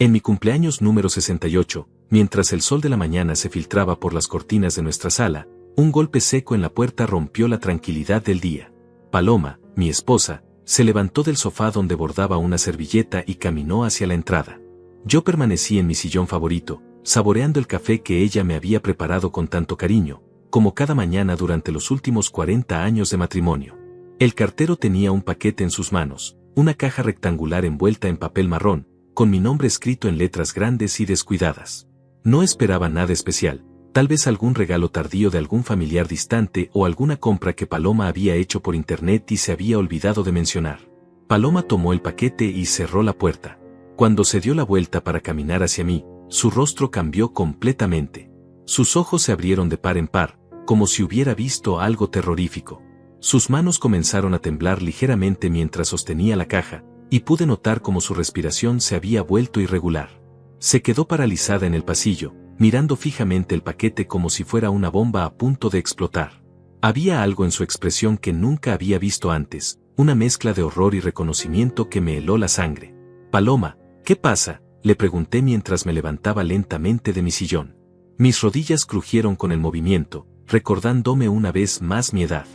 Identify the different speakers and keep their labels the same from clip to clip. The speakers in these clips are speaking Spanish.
Speaker 1: En mi cumpleaños número 68, mientras el sol de la mañana se filtraba por las cortinas de nuestra sala, un golpe seco en la puerta rompió la tranquilidad del día. Paloma, mi esposa, se levantó del sofá donde bordaba una servilleta y caminó hacia la entrada. Yo permanecí en mi sillón favorito, saboreando el café que ella me había preparado con tanto cariño, como cada mañana durante los últimos 40 años de matrimonio. El cartero tenía un paquete en sus manos, una caja rectangular envuelta en papel marrón, con mi nombre escrito en letras grandes y descuidadas. No esperaba nada especial, tal vez algún regalo tardío de algún familiar distante o alguna compra que Paloma había hecho por internet y se había olvidado de mencionar. Paloma tomó el paquete y cerró la puerta. Cuando se dio la vuelta para caminar hacia mí, su rostro cambió completamente. Sus ojos se abrieron de par en par, como si hubiera visto algo terrorífico. Sus manos comenzaron a temblar ligeramente mientras sostenía la caja, y pude notar cómo su respiración se había vuelto irregular. Se quedó paralizada en el pasillo, mirando fijamente el paquete como si fuera una bomba a punto de explotar. Había algo en su expresión que nunca había visto antes, una mezcla de horror y reconocimiento que me heló la sangre. Paloma, ¿qué pasa?, le pregunté mientras me levantaba lentamente de mi sillón. Mis rodillas crujieron con el movimiento, recordándome una vez más mi edad.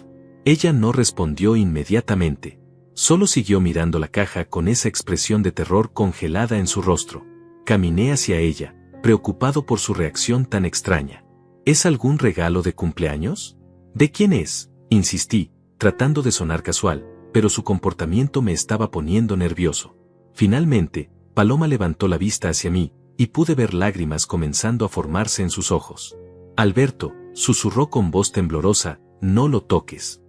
Speaker 1: Ella no respondió inmediatamente. Solo siguió mirando la caja con esa expresión de terror congelada en su rostro. Caminé hacia ella, preocupado por su reacción tan extraña. ¿Es algún regalo de cumpleaños? ¿De quién es?, insistí, tratando de sonar casual, pero su comportamiento me estaba poniendo nervioso. Finalmente, Paloma levantó la vista hacia mí, y pude ver lágrimas comenzando a formarse en sus ojos. Alberto, susurró con voz temblorosa, no lo toques.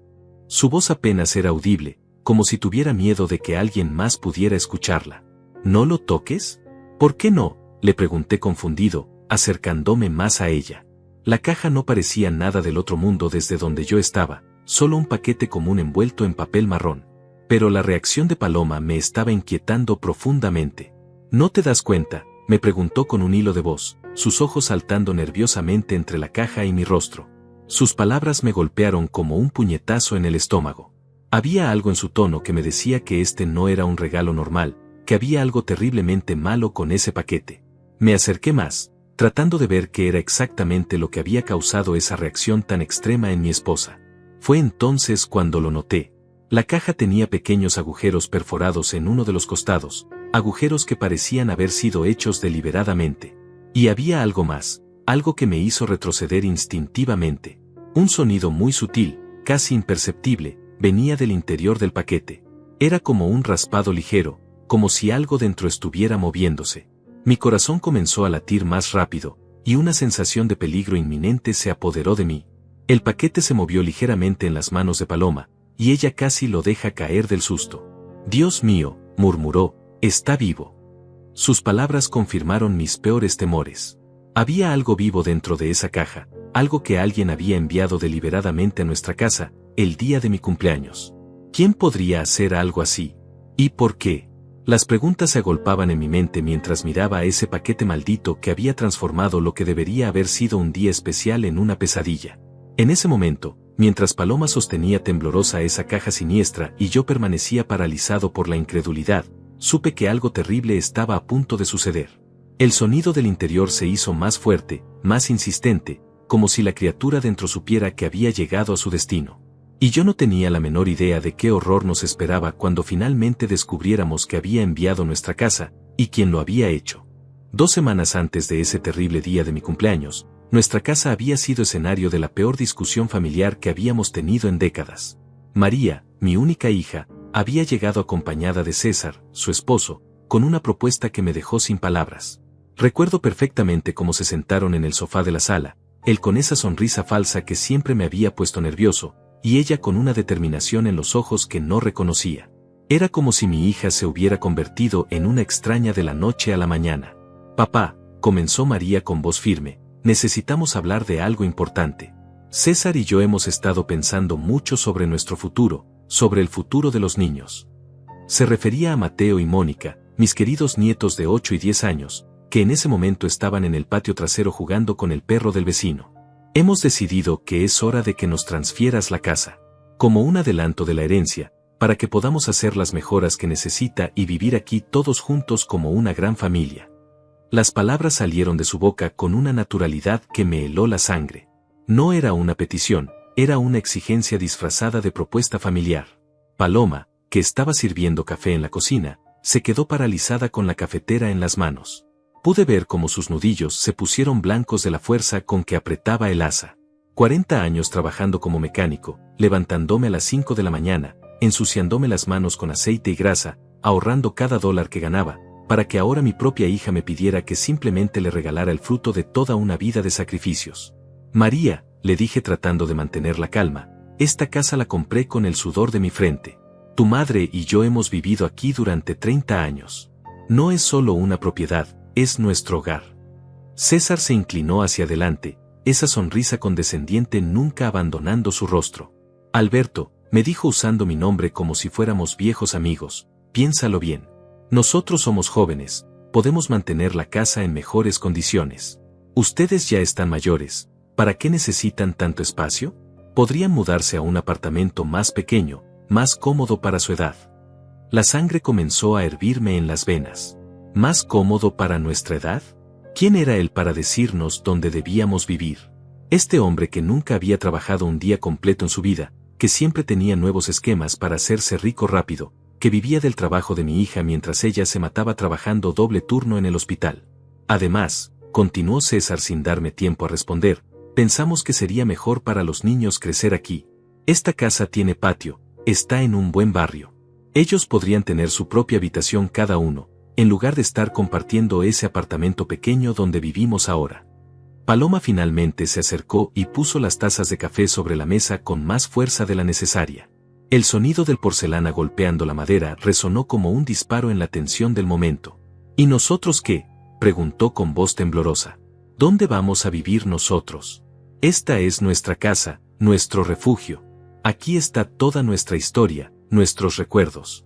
Speaker 1: Su voz apenas era audible, como si tuviera miedo de que alguien más pudiera escucharla. ¿No lo toques? ¿Por qué no?, le pregunté confundido, acercándome más a ella. La caja no parecía nada del otro mundo desde donde yo estaba, solo un paquete común envuelto en papel marrón. Pero la reacción de Paloma me estaba inquietando profundamente. ¿No te das cuenta?, me preguntó con un hilo de voz, sus ojos saltando nerviosamente entre la caja y mi rostro. Sus palabras me golpearon como un puñetazo en el estómago. Había algo en su tono que me decía que este no era un regalo normal, que había algo terriblemente malo con ese paquete. Me acerqué más, tratando de ver qué era exactamente lo que había causado esa reacción tan extrema en mi esposa. Fue entonces cuando lo noté. La caja tenía pequeños agujeros perforados en uno de los costados, agujeros que parecían haber sido hechos deliberadamente. Y había algo más, algo que me hizo retroceder instintivamente. Un sonido muy sutil, casi imperceptible, venía del interior del paquete. Era como un raspado ligero, como si algo dentro estuviera moviéndose. Mi corazón comenzó a latir más rápido, y una sensación de peligro inminente se apoderó de mí. El paquete se movió ligeramente en las manos de Paloma, y ella casi lo deja caer del susto. «Dios mío», murmuró, «está vivo». Sus palabras confirmaron mis peores temores. Había algo vivo dentro de esa caja, algo que alguien había enviado deliberadamente a nuestra casa, el día de mi cumpleaños. ¿Quién podría hacer algo así? ¿Y por qué? Las preguntas se agolpaban en mi mente mientras miraba a ese paquete maldito que había transformado lo que debería haber sido un día especial en una pesadilla. En ese momento, mientras Paloma sostenía temblorosa esa caja siniestra y yo permanecía paralizado por la incredulidad, supe que algo terrible estaba a punto de suceder. El sonido del interior se hizo más fuerte, más insistente, como si la criatura dentro supiera que había llegado a su destino. Y yo no tenía la menor idea de qué horror nos esperaba cuando finalmente descubriéramos que había enviado nuestra casa, y quién lo había hecho. 2 semanas antes de ese terrible día de mi cumpleaños, nuestra casa había sido escenario de la peor discusión familiar que habíamos tenido en décadas. María, mi única hija, había llegado acompañada de César, su esposo, con una propuesta que me dejó sin palabras. Recuerdo perfectamente cómo se sentaron en el sofá de la sala, él con esa sonrisa falsa que siempre me había puesto nervioso, y ella con una determinación en los ojos que no reconocía. Era como si mi hija se hubiera convertido en una extraña de la noche a la mañana. «Papá», comenzó María con voz firme, «necesitamos hablar de algo importante. César y yo hemos estado pensando mucho sobre nuestro futuro, sobre el futuro de los niños». Se refería a Mateo y Mónica, mis queridos nietos de 8 y 10 años, que en ese momento estaban en el patio trasero jugando con el perro del vecino. «Hemos decidido que es hora de que nos transfieras la casa, como un adelanto de la herencia, para que podamos hacer las mejoras que necesita y vivir aquí todos juntos como una gran familia». Las palabras salieron de su boca con una naturalidad que me heló la sangre. No era una petición, era una exigencia disfrazada de propuesta familiar. Paloma, que estaba sirviendo café en la cocina, se quedó paralizada con la cafetera en las manos. Pude ver cómo sus nudillos se pusieron blancos de la fuerza con que apretaba el asa. 40 años trabajando como mecánico, levantándome a las 5 de la mañana, ensuciándome las manos con aceite y grasa, ahorrando cada dólar que ganaba, para que ahora mi propia hija me pidiera que simplemente le regalara el fruto de toda una vida de sacrificios. María, le dije tratando de mantener la calma, esta casa la compré con el sudor de mi frente. Tu madre y yo hemos vivido aquí durante 30 años. No es solo una propiedad, es nuestro hogar. César se inclinó hacia adelante, esa sonrisa condescendiente nunca abandonando su rostro. Alberto, me dijo usando mi nombre como si fuéramos viejos amigos, piénsalo bien. Nosotros somos jóvenes, podemos mantener la casa en mejores condiciones. Ustedes ya están mayores, ¿para qué necesitan tanto espacio? Podrían mudarse a un apartamento más pequeño, más cómodo para su edad. La sangre comenzó a hervirme en las venas. ¿Más cómodo para nuestra edad? ¿Quién era él para decirnos dónde debíamos vivir? Este hombre que nunca había trabajado un día completo en su vida, que siempre tenía nuevos esquemas para hacerse rico rápido, que vivía del trabajo de mi hija mientras ella se mataba trabajando doble turno en el hospital. Además, continuó César sin darme tiempo a responder, pensamos que sería mejor para los niños crecer aquí. Esta casa tiene patio, está en un buen barrio. Ellos podrían tener su propia habitación cada uno, en lugar de estar compartiendo ese apartamento pequeño donde vivimos ahora. Paloma finalmente se acercó y puso las tazas de café sobre la mesa con más fuerza de la necesaria. El sonido del porcelana golpeando la madera resonó como un disparo en la tensión del momento. ¿Y nosotros qué?, preguntó con voz temblorosa. ¿Dónde vamos a vivir nosotros? Esta es nuestra casa, nuestro refugio. Aquí está toda nuestra historia, nuestros recuerdos.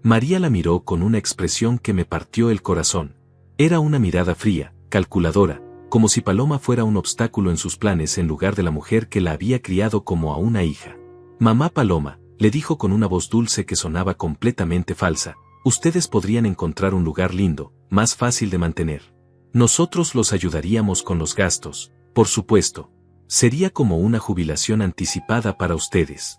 Speaker 1: María la miró con una expresión que me partió el corazón. Era una mirada fría, calculadora, como si Paloma fuera un obstáculo en sus planes en lugar de la mujer que la había criado como a una hija. Mamá Paloma, le dijo con una voz dulce que sonaba completamente falsa, ustedes podrían encontrar un lugar lindo, más fácil de mantener. Nosotros los ayudaríamos con los gastos, por supuesto. Sería como una jubilación anticipada para ustedes.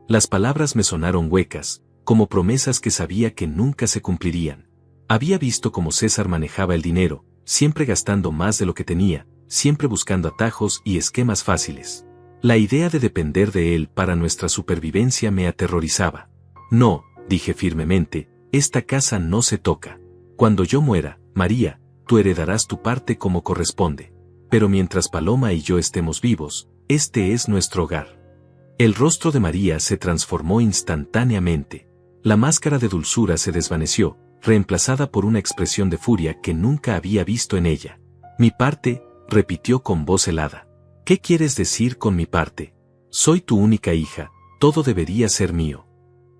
Speaker 1: Las palabras me sonaron huecas, como promesas que sabía que nunca se cumplirían. Había visto cómo César manejaba el dinero, siempre gastando más de lo que tenía, siempre buscando atajos y esquemas fáciles. La idea de depender de él para nuestra supervivencia me aterrorizaba. No, dije firmemente, esta casa no se toca. Cuando yo muera, María, tú heredarás tu parte como corresponde. Pero mientras Paloma y yo estemos vivos, este es nuestro hogar. El rostro de María se transformó instantáneamente. La máscara de dulzura se desvaneció, reemplazada por una expresión de furia que nunca había visto en ella. Mi parte, repitió con voz helada. ¿Qué quieres decir con mi parte? Soy tu única hija, todo debería ser mío.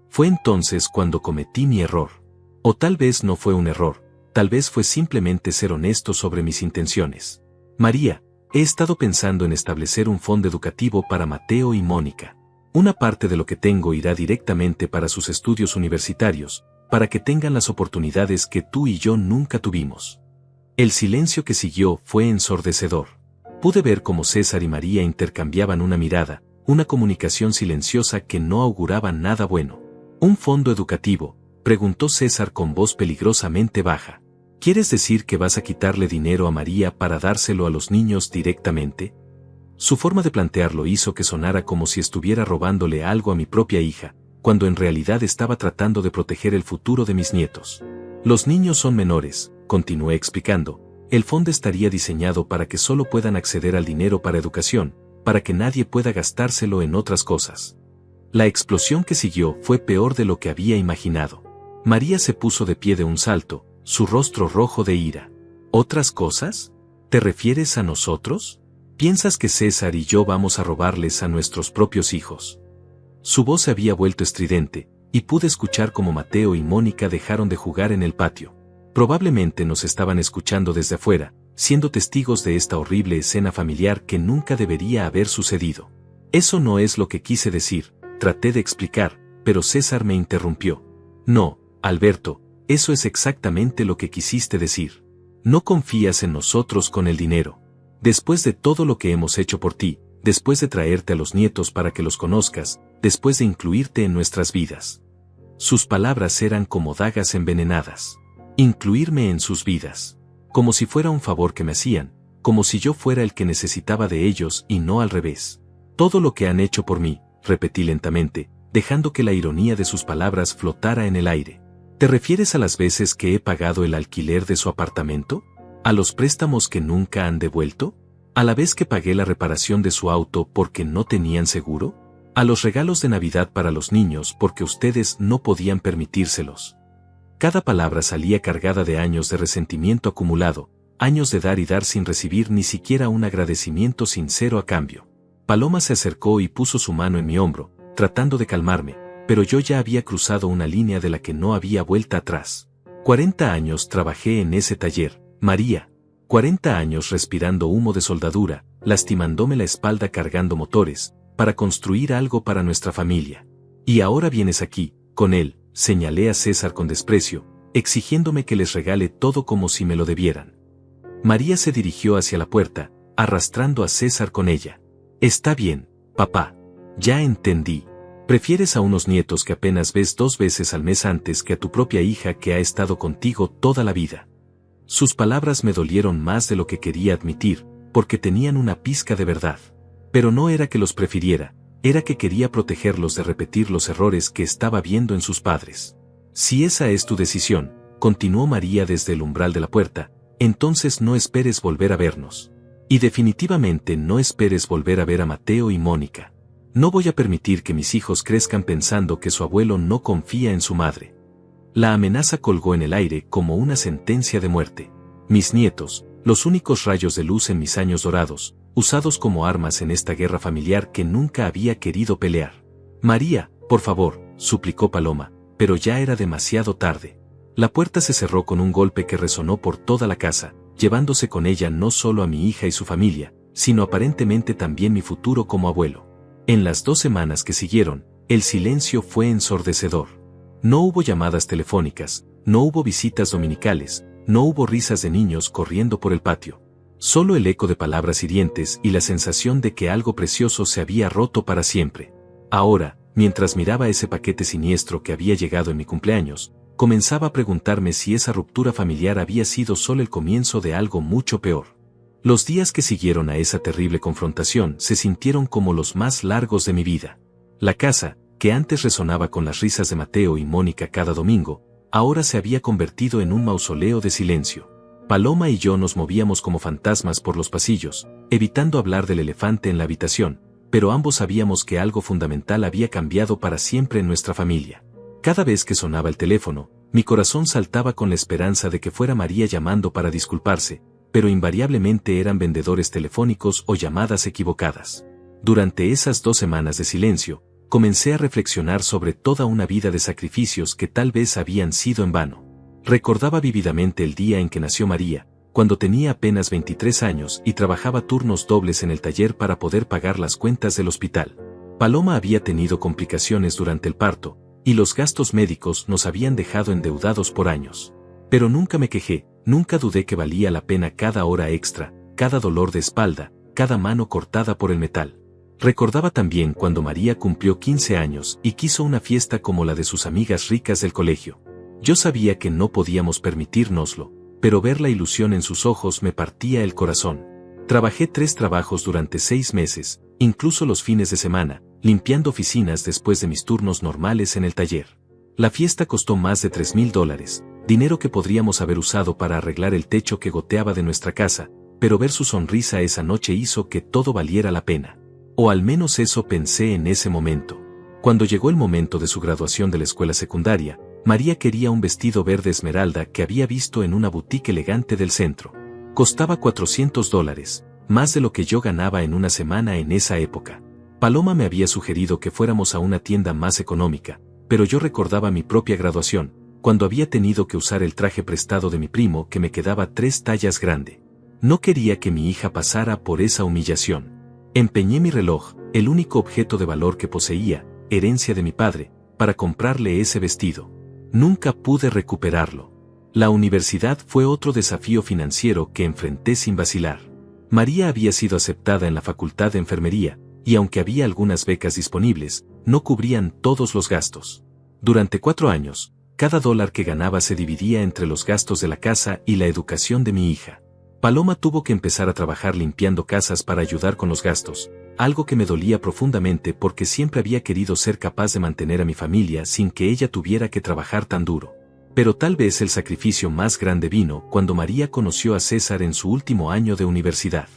Speaker 1: Fue entonces cuando cometí mi error. O tal vez no fue un error, tal vez fue simplemente ser honesto sobre mis intenciones. María, he estado pensando en establecer un fondo educativo para Mateo y Mónica. Una parte de lo que tengo irá directamente para sus estudios universitarios, para que tengan las oportunidades que tú y yo nunca tuvimos. El silencio que siguió fue ensordecedor. Pude ver cómo César y María intercambiaban una mirada, una comunicación silenciosa que no auguraba nada bueno. ¿Un fondo educativo?, preguntó César con voz peligrosamente baja. ¿Quieres decir que vas a quitarle dinero a María para dárselo a los niños directamente? Su forma de plantearlo hizo que sonara como si estuviera robándole algo a mi propia hija, cuando en realidad estaba tratando de proteger el futuro de mis nietos. Los niños son menores, continué explicando. El fondo estaría diseñado para que solo puedan acceder al dinero para educación, para que nadie pueda gastárselo en otras cosas. La explosión que siguió fue peor de lo que había imaginado. María se puso de pie de un salto, su rostro rojo de ira. ¿Otras cosas? ¿Te refieres a nosotros? ¿Piensas que César y yo vamos a robarles a nuestros propios hijos? Su voz se había vuelto estridente, y pude escuchar cómo Mateo y Mónica dejaron de jugar en el patio. Probablemente nos estaban escuchando desde afuera, siendo testigos de esta horrible escena familiar que nunca debería haber sucedido. Eso no es lo que quise decir, traté de explicar, pero César me interrumpió. No, Alberto, eso es exactamente lo que quisiste decir. No confías en nosotros con el dinero. Después de todo lo que hemos hecho por ti, después de traerte a los nietos para que los conozcas, después de incluirte en nuestras vidas. Sus palabras eran como dagas envenenadas. Incluirme en sus vidas. Como si fuera un favor que me hacían, como si yo fuera el que necesitaba de ellos y no al revés. Todo lo que han hecho por mí, repetí lentamente, dejando que la ironía de sus palabras flotara en el aire. ¿Te refieres a las veces que he pagado el alquiler de su apartamento? ¿A los préstamos que nunca han devuelto? ¿A la vez que pagué la reparación de su auto porque no tenían seguro? ¿A los regalos de Navidad para los niños porque ustedes no podían permitírselos? Cada palabra salía cargada de años de resentimiento acumulado, años de dar y dar sin recibir ni siquiera un agradecimiento sincero a cambio. Paloma se acercó y puso su mano en mi hombro, tratando de calmarme, pero yo ya había cruzado una línea de la que no había vuelta atrás. 40 años trabajé en ese taller, María. 40 años respirando humo de soldadura, lastimándome la espalda cargando motores, para construir algo para nuestra familia. Y ahora vienes aquí, con él, señalé a César con desprecio, exigiéndome que les regale todo como si me lo debieran. María se dirigió hacia la puerta, arrastrando a César con ella. Está bien, papá. Ya entendí. Prefieres a unos nietos que apenas ves 2 veces al mes antes que a tu propia hija que ha estado contigo toda la vida. Sus palabras me dolieron más de lo que quería admitir, porque tenían una pizca de verdad. Pero no era que los prefiriera, era que quería protegerlos de repetir los errores que estaba viendo en sus padres. Si esa es tu decisión, continuó María desde el umbral de la puerta, entonces no esperes volver a vernos. Y definitivamente no esperes volver a ver a Mateo y Mónica. No voy a permitir que mis hijos crezcan pensando que su abuelo no confía en su madre. La amenaza colgó en el aire como una sentencia de muerte. Mis nietos, los únicos rayos de luz en mis años dorados, usados como armas en esta guerra familiar que nunca había querido pelear. María, por favor, suplicó Paloma, pero ya era demasiado tarde. La puerta se cerró con un golpe que resonó por toda la casa, llevándose con ella no solo a mi hija y su familia, sino aparentemente también mi futuro como abuelo. En las 2 semanas que siguieron, el silencio fue ensordecedor. No hubo llamadas telefónicas, no hubo visitas dominicales, no hubo risas de niños corriendo por el patio. Solo el eco de palabras hirientes y la sensación de que algo precioso se había roto para siempre. Ahora, mientras miraba ese paquete siniestro que había llegado en mi cumpleaños, comenzaba a preguntarme si esa ruptura familiar había sido solo el comienzo de algo mucho peor. Los días que siguieron a esa terrible confrontación se sintieron como los más largos de mi vida. La casa, que antes resonaba con las risas de Mateo y Mónica cada domingo, ahora se había convertido en un mausoleo de silencio. Paloma y yo nos movíamos como fantasmas por los pasillos, evitando hablar del elefante en la habitación, pero ambos sabíamos que algo fundamental había cambiado para siempre en nuestra familia. Cada vez que sonaba el teléfono, mi corazón saltaba con la esperanza de que fuera María llamando para disculparse, pero invariablemente eran vendedores telefónicos o llamadas equivocadas. Durante esas 2 semanas de silencio, comencé a reflexionar sobre toda una vida de sacrificios que tal vez habían sido en vano. Recordaba vívidamente el día en que nació María, cuando tenía apenas 23 años y trabajaba turnos dobles en el taller para poder pagar las cuentas del hospital. Paloma había tenido complicaciones durante el parto, y los gastos médicos nos habían dejado endeudados por años. Pero nunca me quejé, nunca dudé que valía la pena cada hora extra, cada dolor de espalda, cada mano cortada por el metal. Recordaba también cuando María cumplió 15 años y quiso una fiesta como la de sus amigas ricas del colegio. Yo sabía que no podíamos permitírnoslo, pero ver la ilusión en sus ojos me partía el corazón. Trabajé 3 trabajos durante 6 meses, incluso los fines de semana, limpiando oficinas después de mis turnos normales en el taller. La fiesta costó más de $3,000, dinero que podríamos haber usado para arreglar el techo que goteaba de nuestra casa, pero ver su sonrisa esa noche hizo que todo valiera la pena. O al menos eso pensé en ese momento. Cuando llegó el momento de su graduación de la escuela secundaria, María quería un vestido verde esmeralda que había visto en una boutique elegante del centro. Costaba $400, más de lo que yo ganaba en una semana en esa época. Paloma me había sugerido que fuéramos a una tienda más económica, pero yo recordaba mi propia graduación, cuando había tenido que usar el traje prestado de mi primo que me quedaba 3 tallas grande. No quería que mi hija pasara por esa humillación. Empeñé mi reloj, el único objeto de valor que poseía, herencia de mi padre, para comprarle ese vestido. Nunca pude recuperarlo. La universidad fue otro desafío financiero que enfrenté sin vacilar. María había sido aceptada en la facultad de enfermería, y aunque había algunas becas disponibles, no cubrían todos los gastos. Durante 4 años, cada dólar que ganaba se dividía entre los gastos de la casa y la educación de mi hija. Paloma tuvo que empezar a trabajar limpiando casas para ayudar con los gastos, algo que me dolía profundamente porque siempre había querido ser capaz de mantener a mi familia sin que ella tuviera que trabajar tan duro. Pero tal vez el sacrificio más grande vino cuando María conoció a César en su último año de universidad.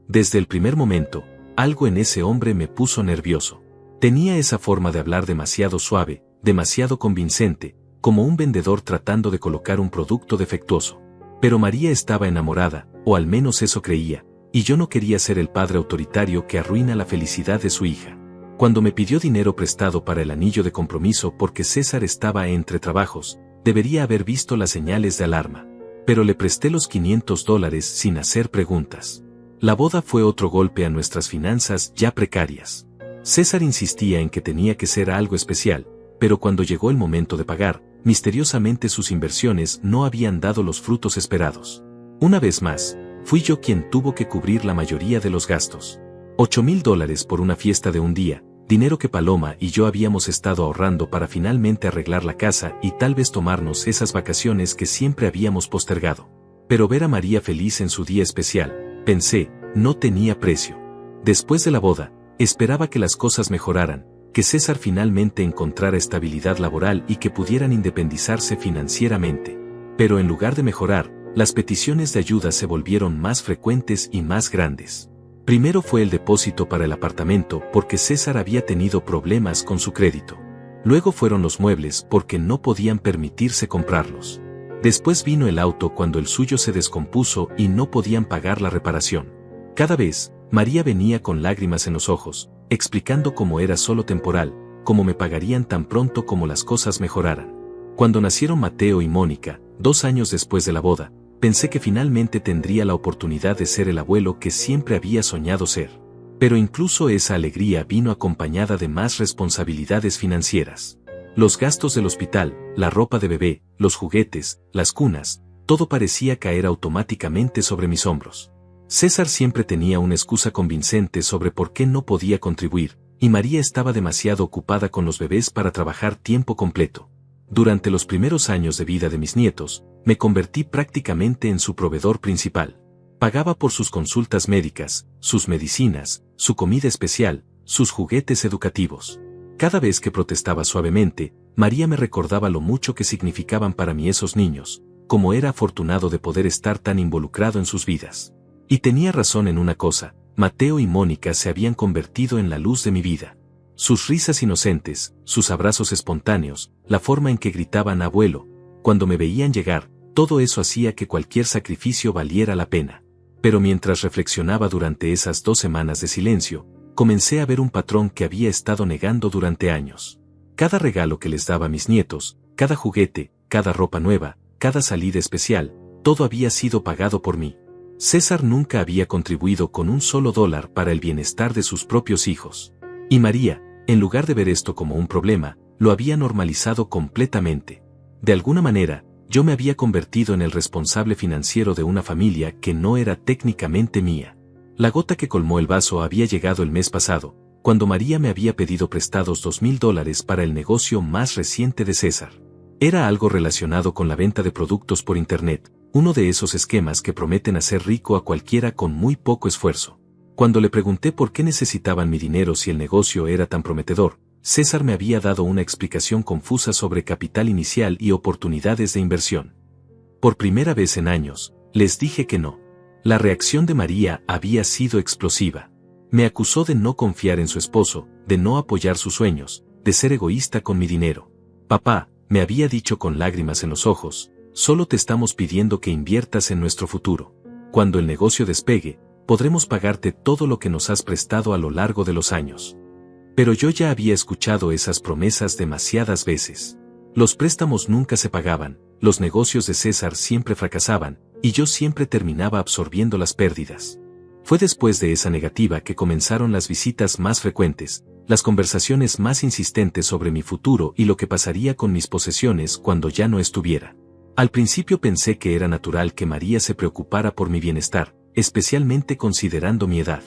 Speaker 1: Desde el primer momento, algo en ese hombre me puso nervioso. Tenía esa forma de hablar demasiado suave, demasiado convincente, como un vendedor tratando de colocar un producto defectuoso. Pero María estaba enamorada, o al menos eso creía, y yo no quería ser el padre autoritario que arruina la felicidad de su hija. Cuando me pidió dinero prestado para el anillo de compromiso porque César estaba entre trabajos, debería haber visto las señales de alarma. Pero le presté los $500 sin hacer preguntas. La boda fue otro golpe a nuestras finanzas ya precarias. César insistía en que tenía que ser algo especial, pero cuando llegó el momento de pagar, misteriosamente sus inversiones no habían dado los frutos esperados. Una vez más, fui yo quien tuvo que cubrir la mayoría de los gastos. $8,000 por una fiesta de un día, dinero que Paloma y yo habíamos estado ahorrando para finalmente arreglar la casa y tal vez tomarnos esas vacaciones que siempre habíamos postergado. Pero ver a María feliz en su día especial, pensé, no tenía precio. Después de la boda, esperaba que las cosas mejoraran, que César finalmente encontrara estabilidad laboral y que pudieran independizarse financieramente. Pero en lugar de mejorar, las peticiones de ayuda se volvieron más frecuentes y más grandes. Primero fue el depósito para el apartamento porque César había tenido problemas con su crédito. Luego fueron los muebles porque no podían permitirse comprarlos. Después vino el auto cuando el suyo se descompuso y no podían pagar la reparación. Cada vez, María venía con lágrimas en los ojos, explicando cómo era solo temporal, cómo me pagarían tan pronto como las cosas mejoraran. Cuando nacieron Mateo y Mónica, 2 años después de la boda, pensé que finalmente tendría la oportunidad de ser el abuelo que siempre había soñado ser. Pero incluso esa alegría vino acompañada de más responsabilidades financieras. Los gastos del hospital, la ropa de bebé, los juguetes, las cunas, todo parecía caer automáticamente sobre mis hombros. César siempre tenía una excusa convincente sobre por qué no podía contribuir, y María estaba demasiado ocupada con los bebés para trabajar tiempo completo. Durante los primeros años de vida de mis nietos, me convertí prácticamente en su proveedor principal. Pagaba por sus consultas médicas, sus medicinas, su comida especial, sus juguetes educativos. Cada vez que protestaba suavemente, María me recordaba lo mucho que significaban para mí esos niños, como era afortunado de poder estar tan involucrado en sus vidas. Y tenía razón en una cosa, Mateo y Mónica se habían convertido en la luz de mi vida. Sus risas inocentes, sus abrazos espontáneos, la forma en que gritaban abuelo, cuando me veían llegar, todo eso hacía que cualquier sacrificio valiera la pena. Pero mientras reflexionaba durante esas 2 semanas de silencio, comencé a ver un patrón que había estado negando durante años. Cada regalo que les daba a mis nietos, cada juguete, cada ropa nueva, cada salida especial, todo había sido pagado por mí. César nunca había contribuido con un solo dólar para el bienestar de sus propios hijos. Y María, en lugar de ver esto como un problema, lo había normalizado completamente. De alguna manera, yo me había convertido en el responsable financiero de una familia que no era técnicamente mía. La gota que colmó el vaso había llegado el mes pasado, cuando María me había pedido prestados $2,000 para el negocio más reciente de César. Era algo relacionado con la venta de productos por Internet, uno de esos esquemas que prometen hacer rico a cualquiera con muy poco esfuerzo. Cuando le pregunté por qué necesitaban mi dinero si el negocio era tan prometedor, César me había dado una explicación confusa sobre capital inicial y oportunidades de inversión. Por primera vez en años, les dije que no. La reacción de María había sido explosiva. Me acusó de no confiar en su esposo, de no apoyar sus sueños, de ser egoísta con mi dinero. Papá, me había dicho con lágrimas en los ojos, solo te estamos pidiendo que inviertas en nuestro futuro. Cuando el negocio despegue, podremos pagarte todo lo que nos has prestado a lo largo de los años. Pero yo ya había escuchado esas promesas demasiadas veces. Los préstamos nunca se pagaban, los negocios de César siempre fracasaban, y yo siempre terminaba absorbiendo las pérdidas. Fue después de esa negativa que comenzaron las visitas más frecuentes, las conversaciones más insistentes sobre mi futuro y lo que pasaría con mis posesiones cuando ya no estuviera. Al principio pensé que era natural que María se preocupara por mi bienestar, especialmente considerando mi edad.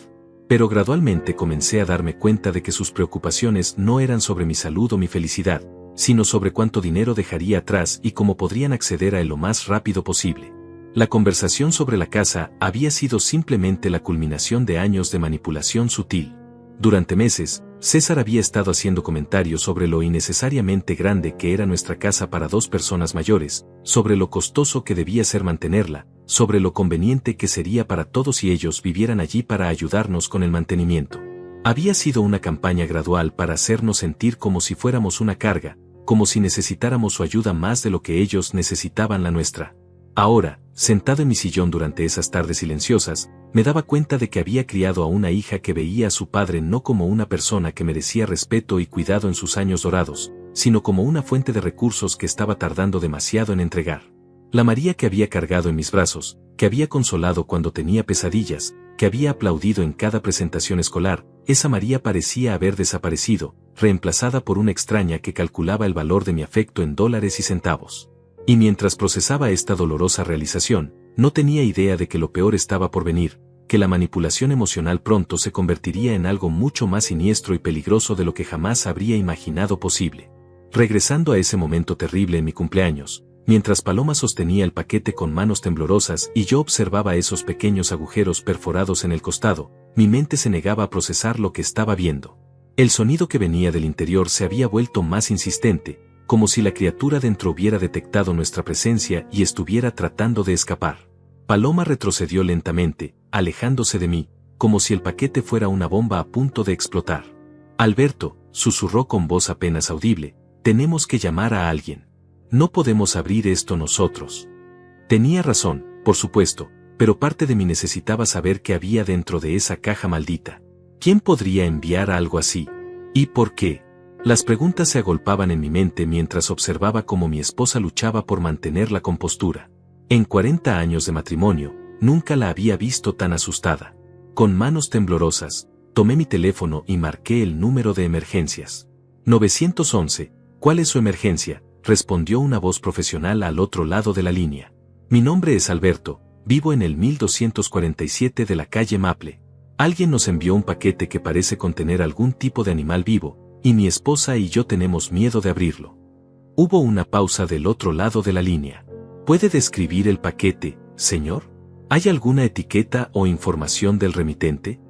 Speaker 1: Pero gradualmente comencé a darme cuenta de que sus preocupaciones no eran sobre mi salud o mi felicidad, sino sobre cuánto dinero dejaría atrás y cómo podrían acceder a él lo más rápido posible. La conversación sobre la casa había sido simplemente la culminación de años de manipulación sutil. Durante meses, César había estado haciendo comentarios sobre lo innecesariamente grande que era nuestra casa para 2 personas mayores, sobre lo costoso que debía ser mantenerla, sobre lo conveniente que sería para todos si ellos vivieran allí para ayudarnos con el mantenimiento. Había sido una campaña gradual para hacernos sentir como si fuéramos una carga, como si necesitáramos su ayuda más de lo que ellos necesitaban la nuestra. Ahora, sentado en mi sillón durante esas tardes silenciosas, me daba cuenta de que había criado a una hija que veía a su padre no como una persona que merecía respeto y cuidado en sus años dorados, sino como una fuente de recursos que estaba tardando demasiado en entregar. La María que había cargado en mis brazos, que había consolado cuando tenía pesadillas, que había aplaudido en cada presentación escolar, esa María parecía haber desaparecido, reemplazada por una extraña que calculaba el valor de mi afecto en dólares y centavos. Y mientras procesaba esta dolorosa realización, no tenía idea de que lo peor estaba por venir, que la manipulación emocional pronto se convertiría en algo mucho más siniestro y peligroso de lo que jamás habría imaginado posible. Regresando a ese momento terrible en mi cumpleaños, mientras Paloma sostenía el paquete con manos temblorosas y yo observaba esos pequeños agujeros perforados en el costado, mi mente se negaba a procesar lo que estaba viendo. El sonido que venía del interior se había vuelto más insistente, como si la criatura dentro hubiera detectado nuestra presencia y estuviera tratando de escapar. Paloma retrocedió lentamente, alejándose de mí, como si el paquete fuera una bomba a punto de explotar. Alberto, susurró con voz apenas audible, tenemos que llamar a alguien. No podemos abrir esto nosotros. Tenía razón, por supuesto, pero parte de mí necesitaba saber qué había dentro de esa caja maldita. ¿Quién podría enviar algo así? ¿Y por qué? Las preguntas se agolpaban en mi mente mientras observaba cómo mi esposa luchaba por mantener la compostura. En 40 años de matrimonio, nunca la había visto tan asustada. Con manos temblorosas, tomé mi teléfono y marqué el número de emergencias. 911, ¿cuál es su emergencia?, respondió una voz profesional al otro lado de la línea. Mi nombre es Alberto, vivo en el 1247 de la calle Maple. Alguien nos envió un paquete que parece contener algún tipo de animal vivo, y mi esposa y yo tenemos miedo de abrirlo. Hubo una pausa del otro lado de la línea. ¿Puede describir el paquete, señor? ¿Hay alguna etiqueta o información del remitente?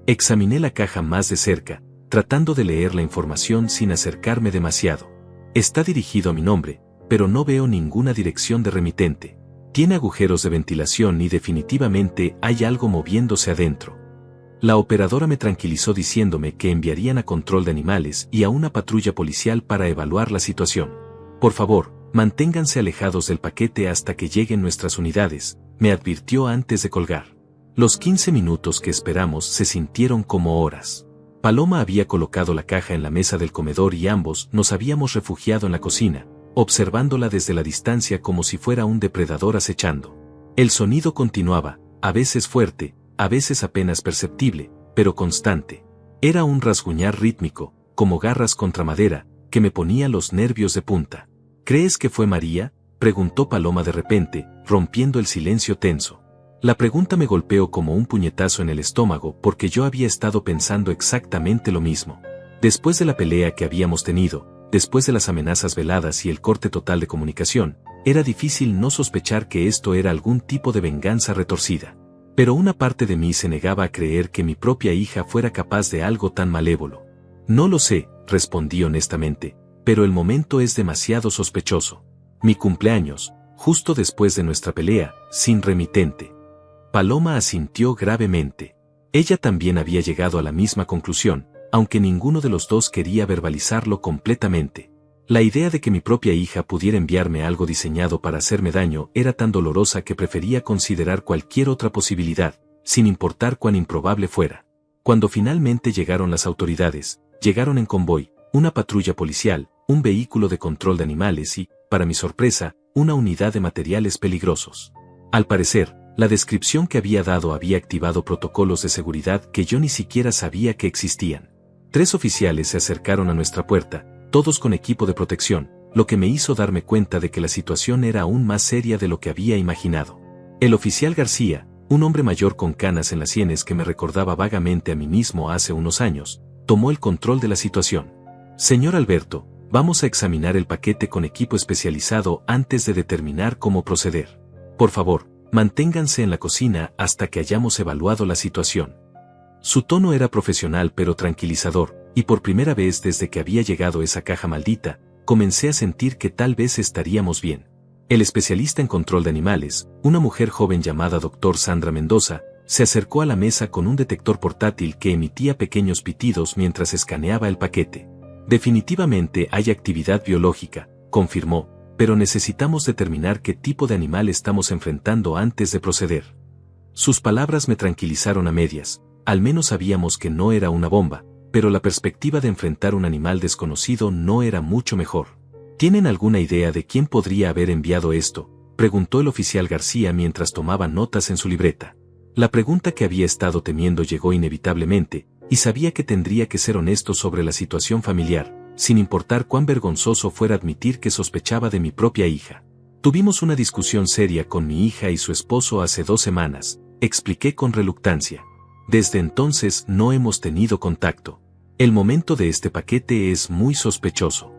Speaker 1: Examiné la caja más de cerca, tratando de leer la información sin acercarme demasiado. Está dirigido a mi nombre, pero no veo ninguna dirección de remitente. Tiene agujeros de ventilación y definitivamente hay algo moviéndose adentro. La operadora me tranquilizó diciéndome que enviarían a control de animales y a una patrulla policial para evaluar la situación. Por favor, manténganse alejados del paquete hasta que lleguen nuestras unidades, me advirtió antes de colgar. Los 15 minutos que esperamos se sintieron como horas. Paloma había colocado la caja en la mesa del comedor y ambos nos habíamos refugiado en la cocina, observándola desde la distancia como si fuera un depredador acechando. El sonido continuaba, a veces fuerte, a veces apenas perceptible, pero constante. Era un rasguñar rítmico, como garras contra madera, que me ponía los nervios de punta. ¿Crees que fue María?, preguntó Paloma de repente, rompiendo el silencio tenso. La pregunta me golpeó como un puñetazo en el estómago porque yo había estado pensando exactamente lo mismo. Después de la pelea que habíamos tenido, después de las amenazas veladas y el corte total de comunicación, era difícil no sospechar que esto era algún tipo de venganza retorcida. Pero una parte de mí se negaba a creer que mi propia hija fuera capaz de algo tan malévolo. No lo sé, respondí honestamente, pero el momento es demasiado sospechoso. Mi cumpleaños, justo después de nuestra pelea, sin remitente. Paloma asintió gravemente. Ella también había llegado a la misma conclusión, aunque ninguno de los dos quería verbalizarlo completamente. La idea de que mi propia hija pudiera enviarme algo diseñado para hacerme daño era tan dolorosa que prefería considerar cualquier otra posibilidad, sin importar cuán improbable fuera. Cuando finalmente llegaron las autoridades, llegaron en convoy, una patrulla policial, un vehículo de control de animales y, para mi sorpresa, una unidad de materiales peligrosos. Al parecer, la descripción que había dado había activado protocolos de seguridad que yo ni siquiera sabía que existían. 3 oficiales se acercaron a nuestra puerta, todos con equipo de protección, lo que me hizo darme cuenta de que la situación era aún más seria de lo que había imaginado. El oficial García, un hombre mayor con canas en las sienes que me recordaba vagamente a mí mismo hace unos años, tomó el control de la situación. Señor Alberto, vamos a examinar el paquete con equipo especializado antes de determinar cómo proceder. Por favor, manténganse en la cocina hasta que hayamos evaluado la situación. Su tono era profesional pero tranquilizador, y por primera vez desde que había llegado esa caja maldita, comencé a sentir que tal vez estaríamos bien. El especialista en control de animales, una mujer joven llamada Dr. Sandra Mendoza, se acercó a la mesa con un detector portátil que emitía pequeños pitidos mientras escaneaba el paquete. Definitivamente hay actividad biológica, confirmó, pero necesitamos determinar qué tipo de animal estamos enfrentando antes de proceder. Sus palabras me tranquilizaron a medias, al menos sabíamos que no era una bomba, pero la perspectiva de enfrentar un animal desconocido no era mucho mejor. ¿Tienen alguna idea de quién podría haber enviado esto?, preguntó el oficial García mientras tomaba notas en su libreta. La pregunta que había estado temiendo llegó inevitablemente, y sabía que tendría que ser honesto sobre la situación familiar, sin importar cuán vergonzoso fuera admitir que sospechaba de mi propia hija. Tuvimos una discusión seria con mi hija y su esposo hace 2 semanas, expliqué con reluctancia. Desde entonces no hemos tenido contacto. El momento de este paquete es muy sospechoso.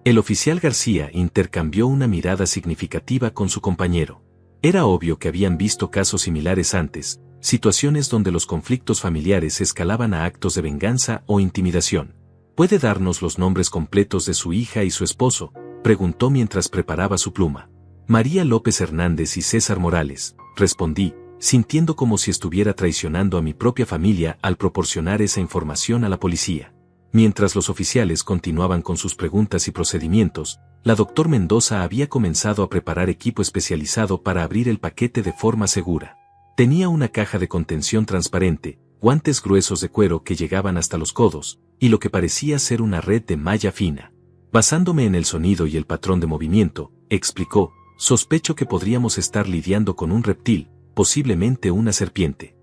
Speaker 1: El oficial García intercambió una mirada significativa con su compañero. Era obvio que habían visto casos similares antes, situaciones donde los conflictos familiares escalaban a actos de venganza o intimidación. ¿Puede darnos los nombres completos de su hija y su esposo?, preguntó mientras preparaba su pluma. María López Hernández y César Morales, respondí, sintiendo como si estuviera traicionando a mi propia familia al proporcionar esa información a la policía. Mientras los oficiales continuaban con sus preguntas y procedimientos, la Dr. Mendoza había comenzado a preparar equipo especializado para abrir el paquete de forma segura. Tenía una caja de contención transparente, guantes gruesos de cuero que llegaban hasta los codos, y lo que parecía ser una red de malla fina. Basándome en el sonido y el patrón de movimiento, explicó, sospecho que podríamos estar lidiando con un reptil, posiblemente una serpiente.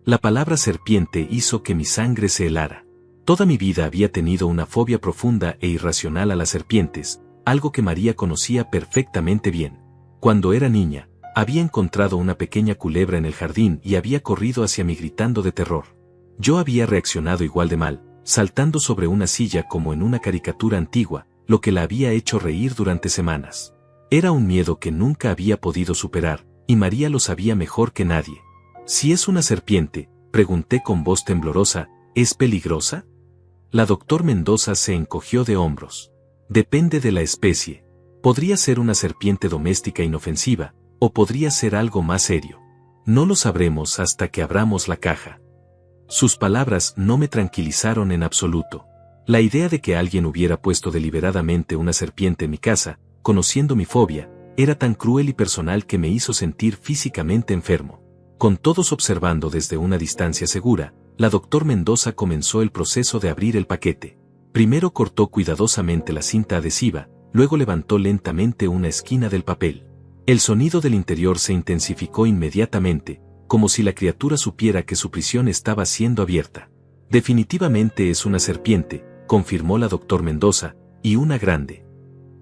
Speaker 1: La palabra serpiente hizo que mi sangre se helara. Toda mi vida había tenido una fobia profunda e irracional a las serpientes, algo que María conocía perfectamente bien. Cuando era niña, había encontrado una pequeña culebra en el jardín y había corrido hacia mí gritando de terror. Yo había reaccionado igual de mal, saltando sobre una silla como en una caricatura antigua, lo que la había hecho reír durante semanas. Era un miedo que nunca había podido superar, y María lo sabía mejor que nadie. Si es una serpiente, pregunté con voz temblorosa, ¿es peligrosa? La Dr. Mendoza se encogió de hombros. Depende de la especie. Podría ser una serpiente doméstica inofensiva, o podría ser algo más serio. No lo sabremos hasta que abramos la caja. Sus palabras no me tranquilizaron en absoluto. La idea de que alguien hubiera puesto deliberadamente una serpiente en mi casa, conociendo mi fobia, era tan cruel y personal que me hizo sentir físicamente enfermo. Con todos observando desde una distancia segura, la Dr. Mendoza comenzó el proceso de abrir el paquete. Primero cortó cuidadosamente la cinta adhesiva, luego levantó lentamente una esquina del papel. El sonido del interior se intensificó inmediatamente, como si la criatura supiera que su prisión estaba siendo abierta. Definitivamente es una serpiente, confirmó la Dr. Mendoza, y una grande.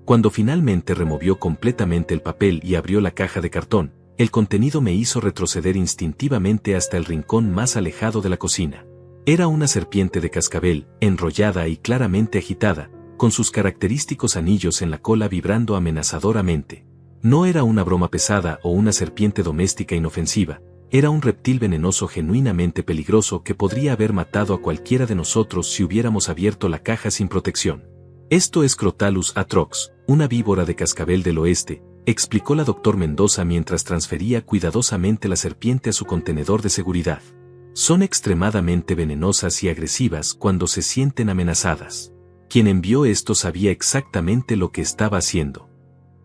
Speaker 1: Cuando finalmente removió completamente el papel y abrió la caja de cartón, el contenido me hizo retroceder instintivamente hasta el rincón más alejado de la cocina. Era una serpiente de cascabel, enrollada y claramente agitada, con sus característicos anillos en la cola vibrando amenazadoramente. No era una broma pesada o una serpiente doméstica inofensiva, era un reptil venenoso genuinamente peligroso que podría haber matado a cualquiera de nosotros si hubiéramos abierto la caja sin protección. Esto es Crotalus atrox, una víbora de cascabel del oeste, explicó la Dr. Mendoza mientras transfería cuidadosamente la serpiente a su contenedor de seguridad. Son extremadamente venenosas y agresivas cuando se sienten amenazadas. Quien envió esto sabía exactamente lo que estaba haciendo.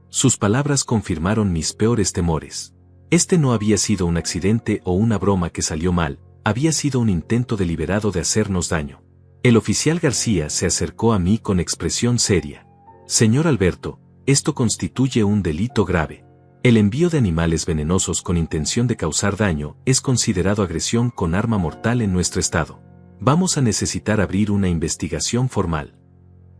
Speaker 1: Sus palabras confirmaron mis peores temores. Este no había sido un accidente o una broma que salió mal, había sido un intento deliberado de hacernos daño. El oficial García se acercó a mí con expresión seria. Señor Alberto, esto constituye un delito grave. El envío de animales venenosos con intención de causar daño es considerado agresión con arma mortal en nuestro estado. Vamos a necesitar abrir una investigación formal.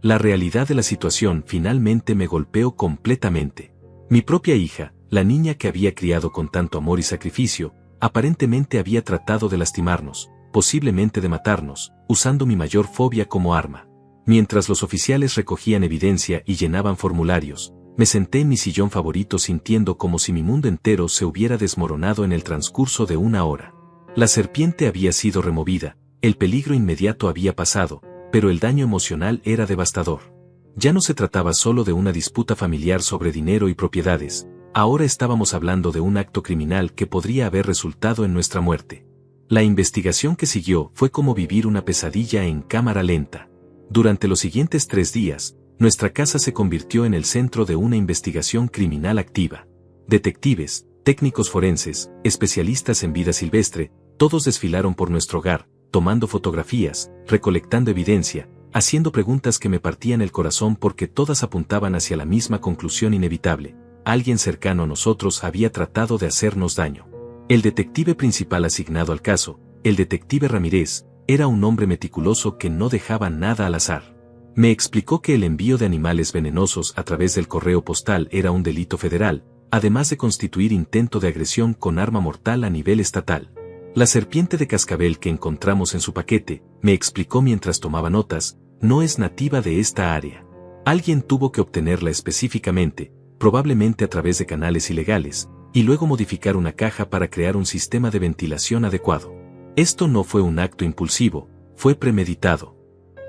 Speaker 1: La realidad de la situación finalmente me golpeó completamente. Mi propia hija, la niña que había criado con tanto amor y sacrificio, aparentemente había tratado de lastimarnos, posiblemente de matarnos, usando mi mayor fobia como arma. Mientras los oficiales recogían evidencia y llenaban formularios, me senté en mi sillón favorito sintiendo como si mi mundo entero se hubiera desmoronado en el transcurso de una hora. La serpiente había sido removida, el peligro inmediato había pasado, pero el daño emocional era devastador. Ya no se trataba solo de una disputa familiar sobre dinero y propiedades, ahora estábamos hablando de un acto criminal que podría haber resultado en nuestra muerte. La investigación que siguió fue como vivir una pesadilla en cámara lenta. Durante los siguientes 3 días, nuestra casa se convirtió en el centro de una investigación criminal activa. Detectives, técnicos forenses, especialistas en vida silvestre, todos desfilaron por nuestro hogar, tomando fotografías, recolectando evidencia, haciendo preguntas que me partían el corazón porque todas apuntaban hacia la misma conclusión inevitable. Alguien cercano a nosotros había tratado de hacernos daño. El detective principal asignado al caso, el detective Ramírez, era un hombre meticuloso que no dejaba nada al azar. Me explicó que el envío de animales venenosos a través del correo postal era un delito federal, además de constituir intento de agresión con arma mortal a nivel estatal. La serpiente de cascabel que encontramos en su paquete, me explicó mientras tomaba notas, no es nativa de esta área. Alguien tuvo que obtenerla específicamente, probablemente a través de canales ilegales, y luego modificar una caja para crear un sistema de ventilación adecuado. Esto no fue un acto impulsivo, fue premeditado.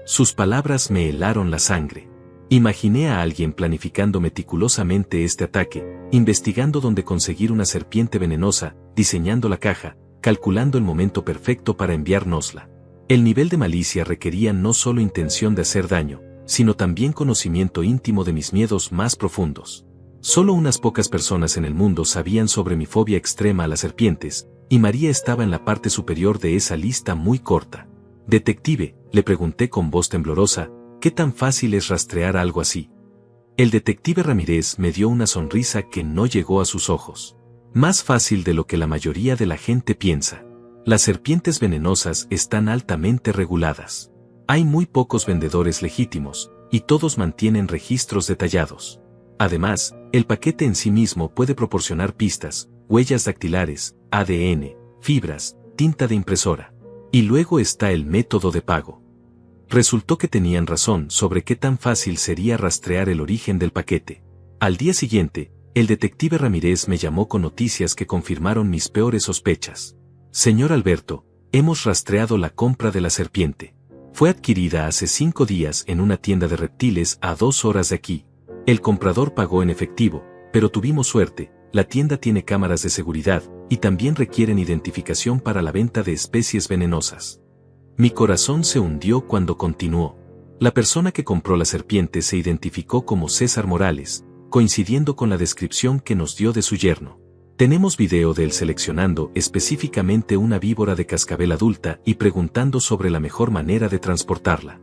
Speaker 1: Sus palabras me helaron la sangre. Imaginé a alguien planificando meticulosamente este ataque, investigando dónde conseguir una serpiente venenosa, diseñando la caja, calculando el momento perfecto para enviárnosla. El nivel de malicia requería no solo intención de hacer daño, sino también conocimiento íntimo de mis miedos más profundos. Solo unas pocas personas en el mundo sabían sobre mi fobia extrema a las serpientes, y María estaba en la parte superior de esa lista muy corta. Detective, le pregunté con voz temblorosa, ¿qué tan fácil es rastrear algo así? El detective Ramírez me dio una sonrisa que no llegó a sus ojos. Más fácil de lo que la mayoría de la gente piensa. Las serpientes venenosas están altamente reguladas. Hay muy pocos vendedores legítimos, y todos mantienen registros detallados. Además, el paquete en sí mismo puede proporcionar pistas, huellas dactilares, ADN, fibras, tinta de impresora. Y luego está el método de pago. Resultó que tenían razón sobre qué tan fácil sería rastrear el origen del paquete. Al día siguiente, el detective Ramírez me llamó con noticias que confirmaron mis peores sospechas. Señor Alberto, hemos rastreado la compra de la serpiente. Fue adquirida hace 5 días en una tienda de reptiles a 2 horas de aquí. El comprador pagó en efectivo, pero tuvimos suerte, la tienda tiene cámaras de seguridad, y también requieren identificación para la venta de especies venenosas. Mi corazón se hundió cuando continuó. La persona que compró la serpiente se identificó como César Morales, coincidiendo con la descripción que nos dio de su yerno. Tenemos video de él seleccionando específicamente una víbora de cascabel adulta y preguntando sobre la mejor manera de transportarla.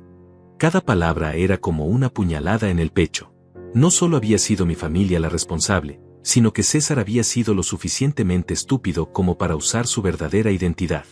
Speaker 1: Cada palabra era como una puñalada en el pecho. No solo había sido mi familia la responsable, sino que César había sido lo suficientemente estúpido como para usar su verdadera identidad.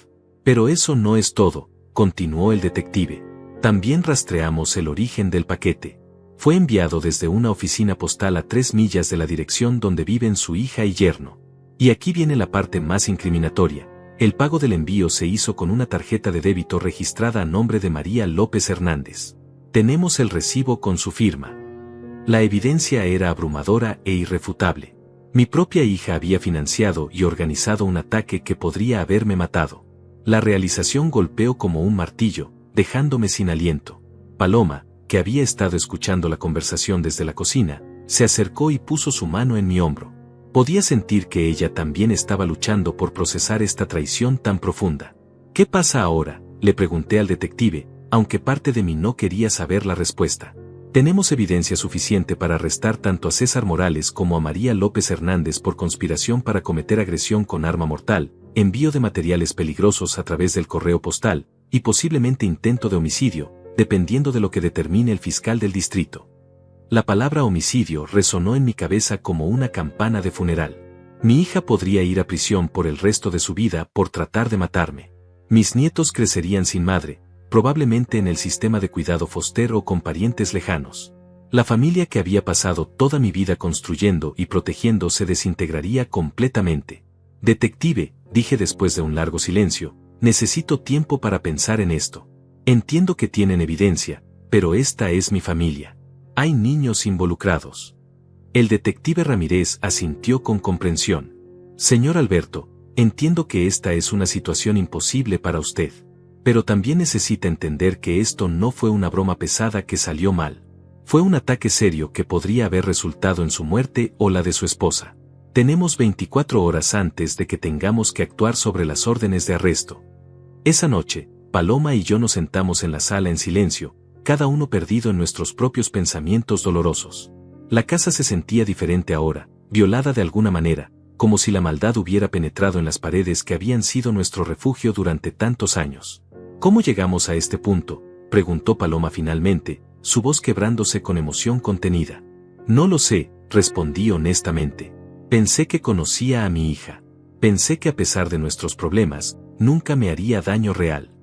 Speaker 1: Pero eso no es todo, continuó el detective. También rastreamos el origen del paquete. Fue enviado desde una oficina postal a 3 millas de la dirección donde viven su hija y yerno. Y aquí viene la parte más incriminatoria. El pago del envío se hizo con una tarjeta de débito registrada a nombre de María López Hernández. Tenemos el recibo con su firma. La evidencia era abrumadora e irrefutable. Mi propia hija había financiado y organizado un ataque que podría haberme matado. La realización golpeó como un martillo, dejándome sin aliento. Paloma, que había estado escuchando la conversación desde la cocina, se acercó y puso su mano en mi hombro. Podía sentir que ella también estaba luchando por procesar esta traición tan profunda. ¿Qué pasa ahora?, le pregunté al detective, aunque parte de mí no quería saber la respuesta. Tenemos evidencia suficiente para arrestar tanto a César Morales como a María López Hernández por conspiración para cometer agresión con arma mortal, envío de materiales peligrosos a través del correo postal, y posiblemente intento de homicidio, dependiendo de lo que determine el fiscal del distrito. La palabra homicidio resonó en mi cabeza como una campana de funeral. Mi hija podría ir a prisión por el resto de su vida por tratar de matarme. Mis nietos crecerían sin madre, probablemente en el sistema de cuidado foster o con parientes lejanos. La familia que había pasado toda mi vida construyendo y protegiendo se desintegraría completamente. Detective, dije después de un largo silencio, necesito tiempo para pensar en esto. Entiendo que tienen evidencia, pero esta es mi familia. Hay niños involucrados. El detective Ramírez asintió con comprensión. Señor Alberto, entiendo que esta es una situación imposible para usted. Pero también necesita entender que esto no fue una broma pesada que salió mal. Fue un ataque serio que podría haber resultado en su muerte o la de su esposa. Tenemos 24 horas antes de que tengamos que actuar sobre las órdenes de arresto. Esa noche, Paloma y yo nos sentamos en la sala en silencio, cada uno perdido en nuestros propios pensamientos dolorosos. La casa se sentía diferente ahora, violada de alguna manera, como si la maldad hubiera penetrado en las paredes que habían sido nuestro refugio durante tantos años. ¿Cómo llegamos a este punto?, preguntó Paloma finalmente, su voz quebrándose con emoción contenida. No lo sé, respondí honestamente. Pensé que conocía a mi hija. Pensé que a pesar de nuestros problemas, nunca me haría daño real.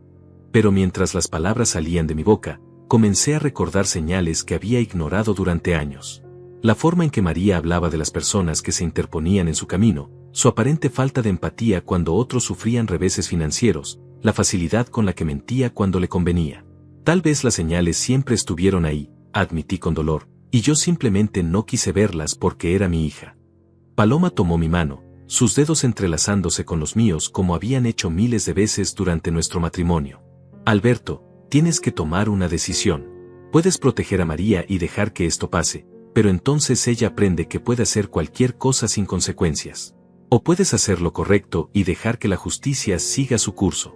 Speaker 1: Pero mientras las palabras salían de mi boca, comencé a recordar señales que había ignorado durante años. La forma en que María hablaba de las personas que se interponían en su camino, su aparente falta de empatía cuando otros sufrían reveses financieros, la facilidad con la que mentía cuando le convenía. Tal vez las señales siempre estuvieron ahí, admití con dolor, y yo simplemente no quise verlas porque era mi hija. Paloma tomó mi mano, sus dedos entrelazándose con los míos como habían hecho miles de veces durante nuestro matrimonio. Alberto, tienes que tomar una decisión. Puedes proteger a María y dejar que esto pase, pero entonces ella aprende que puede hacer cualquier cosa sin consecuencias. O puedes hacer lo correcto y dejar que la justicia siga su curso.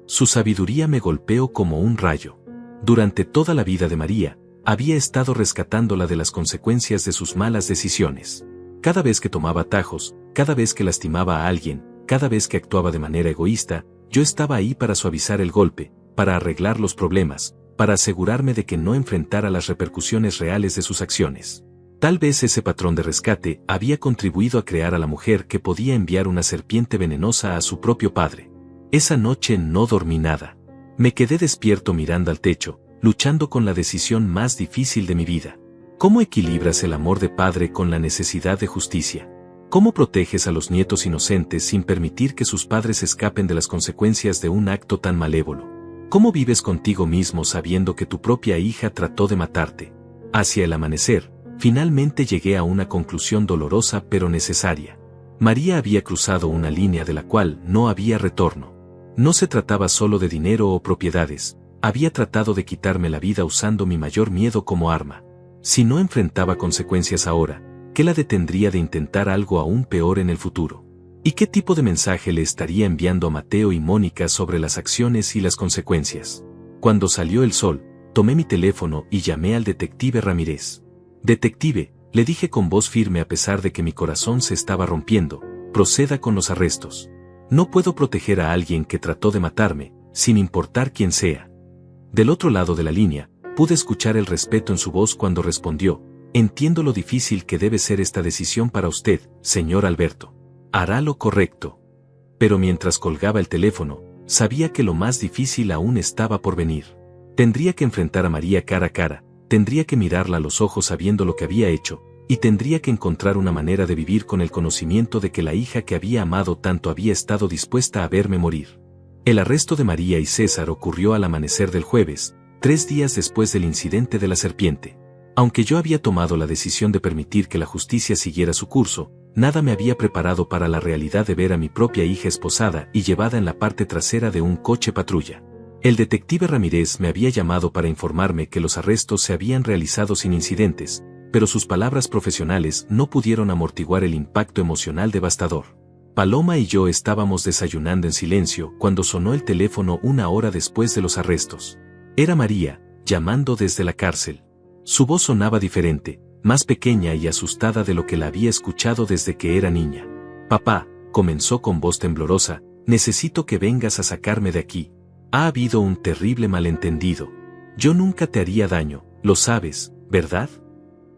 Speaker 1: Su sabiduría me golpeó como un rayo. Durante toda la vida de María, había estado rescatándola de las consecuencias de sus malas decisiones. Cada vez que tomaba atajos, cada vez que lastimaba a alguien, cada vez que actuaba de manera egoísta, yo estaba ahí para suavizar el golpe, para arreglar los problemas, para asegurarme de que no enfrentara las repercusiones reales de sus acciones. Tal vez ese patrón de rescate había contribuido a crear a la mujer que podía enviar una serpiente venenosa a su propio padre. Esa noche no dormí nada. Me quedé despierto mirando al techo, luchando con la decisión más difícil de mi vida. ¿Cómo equilibras el amor de padre con la necesidad de justicia? ¿Cómo proteges a los nietos inocentes sin permitir que sus padres escapen de las consecuencias de un acto tan malévolo? ¿Cómo vives contigo mismo sabiendo que tu propia hija trató de matarte? Hacia el amanecer, finalmente llegué a una conclusión dolorosa pero necesaria. María había cruzado una línea de la cual no había retorno. No se trataba solo de dinero o propiedades, había tratado de quitarme la vida usando mi mayor miedo como arma. Si no enfrentaba consecuencias ahora, ¿qué la detendría de intentar algo aún peor en el futuro? ¿Y qué tipo de mensaje le estaría enviando a Mateo y Mónica sobre las acciones y las consecuencias? Cuando salió el sol, tomé mi teléfono y llamé al detective Ramírez. Detective, le dije con voz firme a pesar de que mi corazón se estaba rompiendo, proceda con los arrestos. No puedo proteger a alguien que trató de matarme, sin importar quién sea. Del otro lado de la línea, pude escuchar el respeto en su voz cuando respondió, entiendo lo difícil que debe ser esta decisión para usted, señor Alberto. Hará lo correcto. Pero mientras colgaba el teléfono, sabía que lo más difícil aún estaba por venir. Tendría que enfrentar a María cara a cara, tendría que mirarla a los ojos sabiendo lo que había hecho, y tendría que encontrar una manera de vivir con el conocimiento de que la hija que había amado tanto había estado dispuesta a verme morir. El arresto de María y César ocurrió al amanecer del jueves, 3 días después del incidente de la serpiente. Aunque yo había tomado la decisión de permitir que la justicia siguiera su curso, nada me había preparado para la realidad de ver a mi propia hija esposada y llevada en la parte trasera de un coche patrulla. El detective Ramírez me había llamado para informarme que los arrestos se habían realizado sin incidentes, pero sus palabras profesionales no pudieron amortiguar el impacto emocional devastador. Paloma y yo estábamos desayunando en silencio cuando sonó el teléfono 1 hora después de los arrestos. Era María, llamando desde la cárcel. Su voz sonaba diferente, más pequeña y asustada de lo que la había escuchado desde que era niña. Papá, comenzó con voz temblorosa, necesito que vengas a sacarme de aquí. Ha habido un terrible malentendido. Yo nunca te haría daño, lo sabes, ¿verdad?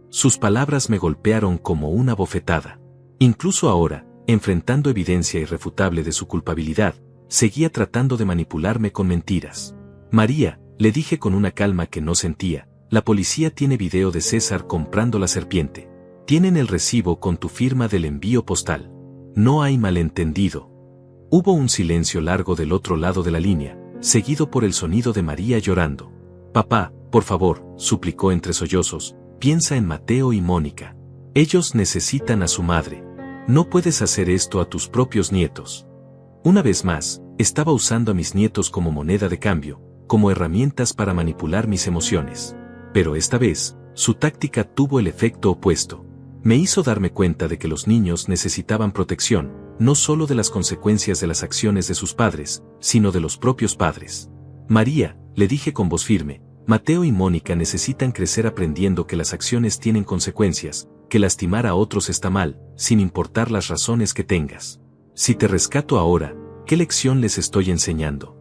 Speaker 1: Sus palabras me golpearon como una bofetada. Incluso ahora, enfrentando evidencia irrefutable de su culpabilidad, seguía tratando de manipularme con mentiras. María, le dije con una calma que no sentía, la policía tiene video de César comprando la serpiente. Tienen el recibo con tu firma del envío postal. No hay malentendido. Hubo un silencio largo del otro lado de la línea, seguido por el sonido de María llorando. Papá, por favor, suplicó entre sollozos, piensa en Mateo y Mónica. Ellos necesitan a su madre. No puedes hacer esto a tus propios nietos. Una vez más, estaba usando a mis nietos como moneda de cambio, como herramientas para manipular mis emociones. Pero esta vez, su táctica tuvo el efecto opuesto. Me hizo darme cuenta de que los niños necesitaban protección, no solo de las consecuencias de las acciones de sus padres, sino de los propios padres. María, le dije con voz firme, Mateo y Mónica necesitan crecer aprendiendo que las acciones tienen consecuencias, que lastimar a otros está mal, sin importar las razones que tengas. Si te rescato ahora, ¿qué lección les estoy enseñando?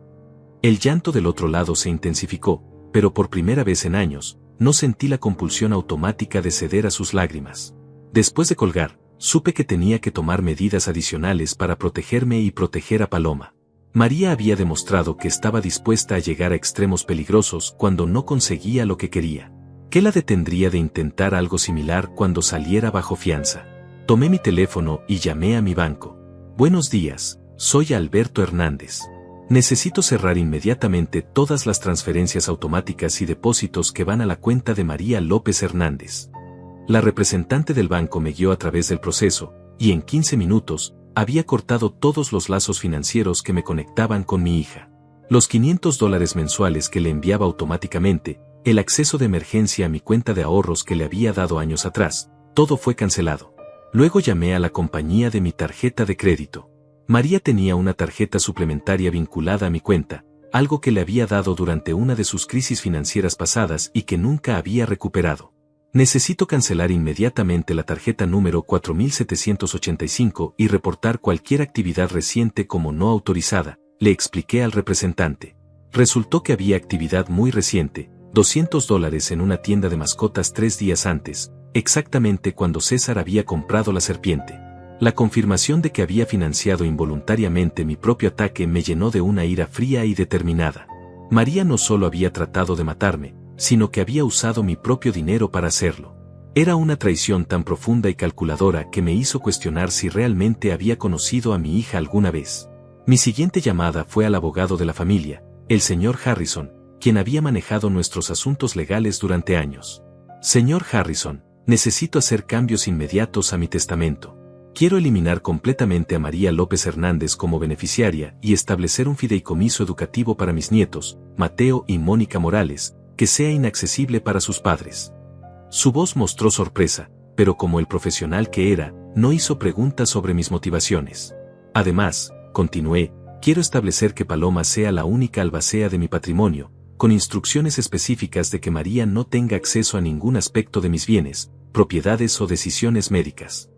Speaker 1: El llanto del otro lado se intensificó, pero por primera vez en años, no sentí la compulsión automática de ceder a sus lágrimas. Después de colgar, supe que tenía que tomar medidas adicionales para protegerme y proteger a Paloma. María había demostrado que estaba dispuesta a llegar a extremos peligrosos cuando no conseguía lo que quería. ¿Qué la detendría de intentar algo similar cuando saliera bajo fianza? Tomé mi teléfono y llamé a mi banco. Buenos días, soy Alberto Hernández. Necesito cerrar inmediatamente todas las transferencias automáticas y depósitos que van a la cuenta de María López Hernández. La representante del banco me guió a través del proceso, y en 15 minutos, había cortado todos los lazos financieros que me conectaban con mi hija. Los $500 mensuales que le enviaba automáticamente, el acceso de emergencia a mi cuenta de ahorros que le había dado años atrás, todo fue cancelado. Luego llamé a la compañía de mi tarjeta de crédito. María tenía una tarjeta suplementaria vinculada a mi cuenta, algo que le había dado durante una de sus crisis financieras pasadas y que nunca había recuperado. Necesito cancelar inmediatamente la tarjeta número 4785 y reportar cualquier actividad reciente como no autorizada, le expliqué al representante. Resultó que había actividad muy reciente, $200 en una tienda de mascotas 3 días antes, exactamente cuando César había comprado la serpiente. La confirmación de que había financiado involuntariamente mi propio ataque me llenó de una ira fría y determinada. María no solo había tratado de matarme, sino que había usado mi propio dinero para hacerlo. Era una traición tan profunda y calculadora que me hizo cuestionar si realmente había conocido a mi hija alguna vez. Mi siguiente llamada fue al abogado de la familia, el señor Harrison, quien había manejado nuestros asuntos legales durante años. Señor Harrison, necesito hacer cambios inmediatos a mi testamento. Quiero eliminar completamente a María López Hernández como beneficiaria y establecer un fideicomiso educativo para mis nietos, Mateo y Mónica Morales, que sea inaccesible para sus padres. Su voz mostró sorpresa, pero como el profesional que era, no hizo preguntas sobre mis motivaciones. Además, continué, quiero establecer que Paloma sea la única albacea de mi patrimonio, con instrucciones específicas de que María no tenga acceso a ningún aspecto de mis bienes, propiedades o decisiones médicas.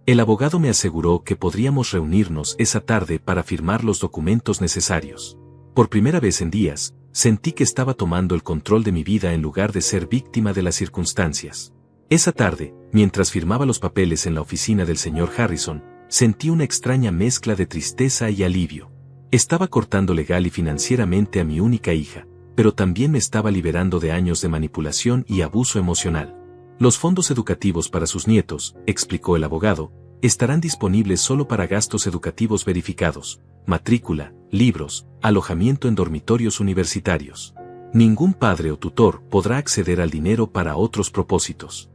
Speaker 1: El abogado me aseguró que podríamos reunirnos esa tarde para firmar los documentos necesarios. Por primera vez en días, sentí que estaba tomando el control de mi vida en lugar de ser víctima de las circunstancias. Esa tarde, mientras firmaba los papeles en la oficina del señor Harrison, sentí una extraña mezcla de tristeza y alivio. Estaba cortando legal y financieramente a mi única hija, pero también me estaba liberando de años de manipulación y abuso emocional. Los fondos educativos para sus nietos, explicó el abogado, estarán disponibles solo para gastos educativos verificados, matrícula, libros, alojamiento en dormitorios universitarios. Ningún padre o tutor podrá acceder al dinero para otros propósitos.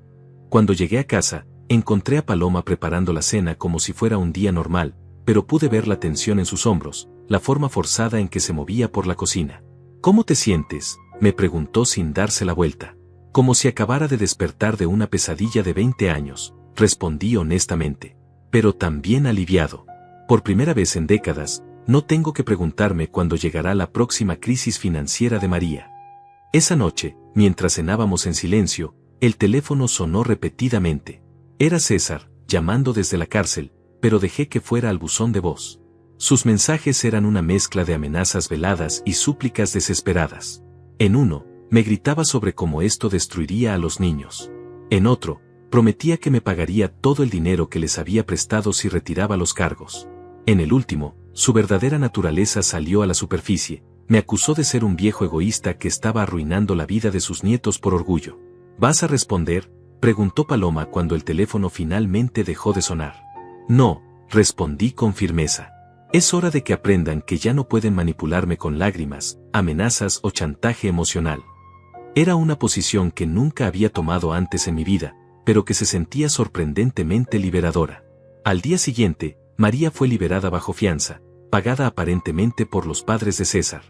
Speaker 1: Cuando llegué a casa, encontré a Paloma preparando la cena como si fuera un día normal, pero pude ver la tensión en sus hombros, la forma forzada en que se movía por la cocina. ¿Cómo te sientes?, me preguntó sin darse la vuelta. Como si acabara de despertar de una pesadilla de 20 años, respondí honestamente. Pero también aliviado. Por primera vez en décadas, no tengo que preguntarme cuándo llegará la próxima crisis financiera de María. Esa noche, mientras cenábamos en silencio, el teléfono sonó repetidamente. Era César, llamando desde la cárcel, pero dejé que fuera al buzón de voz. Sus mensajes eran una mezcla de amenazas veladas y súplicas desesperadas. En uno, me gritaba sobre cómo esto destruiría a los niños. En otro, prometía que me pagaría todo el dinero que les había prestado si retiraba los cargos. En el último, su verdadera naturaleza salió a la superficie, Me acusó de ser un viejo egoísta que estaba arruinando la vida de sus nietos por orgullo. ¿Vas a responder?, preguntó Paloma cuando el teléfono finalmente dejó de sonar. No, respondí con firmeza. Es hora de que aprendan que ya no pueden manipularme con lágrimas, amenazas o chantaje emocional. Era una posición que nunca había tomado antes en mi vida, pero que se sentía sorprendentemente liberadora. Al día siguiente, María fue liberada bajo fianza, pagada aparentemente por los padres de César.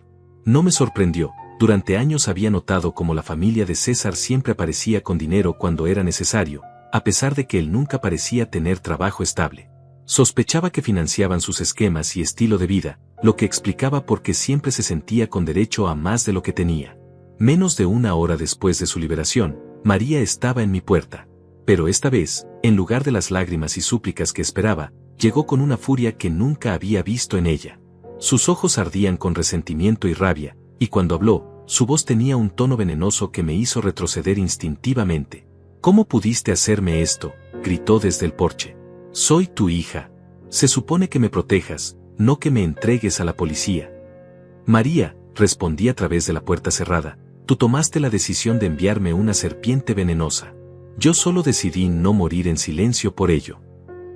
Speaker 1: No me sorprendió, durante años había notado cómo la familia de César siempre aparecía con dinero cuando era necesario, a pesar de que él nunca parecía tener trabajo estable. Sospechaba que financiaban sus esquemas y estilo de vida, lo que explicaba por qué siempre se sentía con derecho a más de lo que tenía. Menos de una hora después de su liberación, María estaba en mi puerta. Pero esta vez, en lugar de las lágrimas y súplicas que esperaba, llegó con una furia que nunca había visto en ella. Sus ojos ardían con resentimiento y rabia, y cuando habló, su voz tenía un tono venenoso que me hizo retroceder instintivamente. ¿Cómo pudiste hacerme esto?, gritó desde el porche. Soy tu hija. Se supone que me protejas, no que me entregues a la policía. María, respondí a través de la puerta cerrada, tú tomaste la decisión de enviarme una serpiente venenosa. Yo solo decidí no morir en silencio por ello.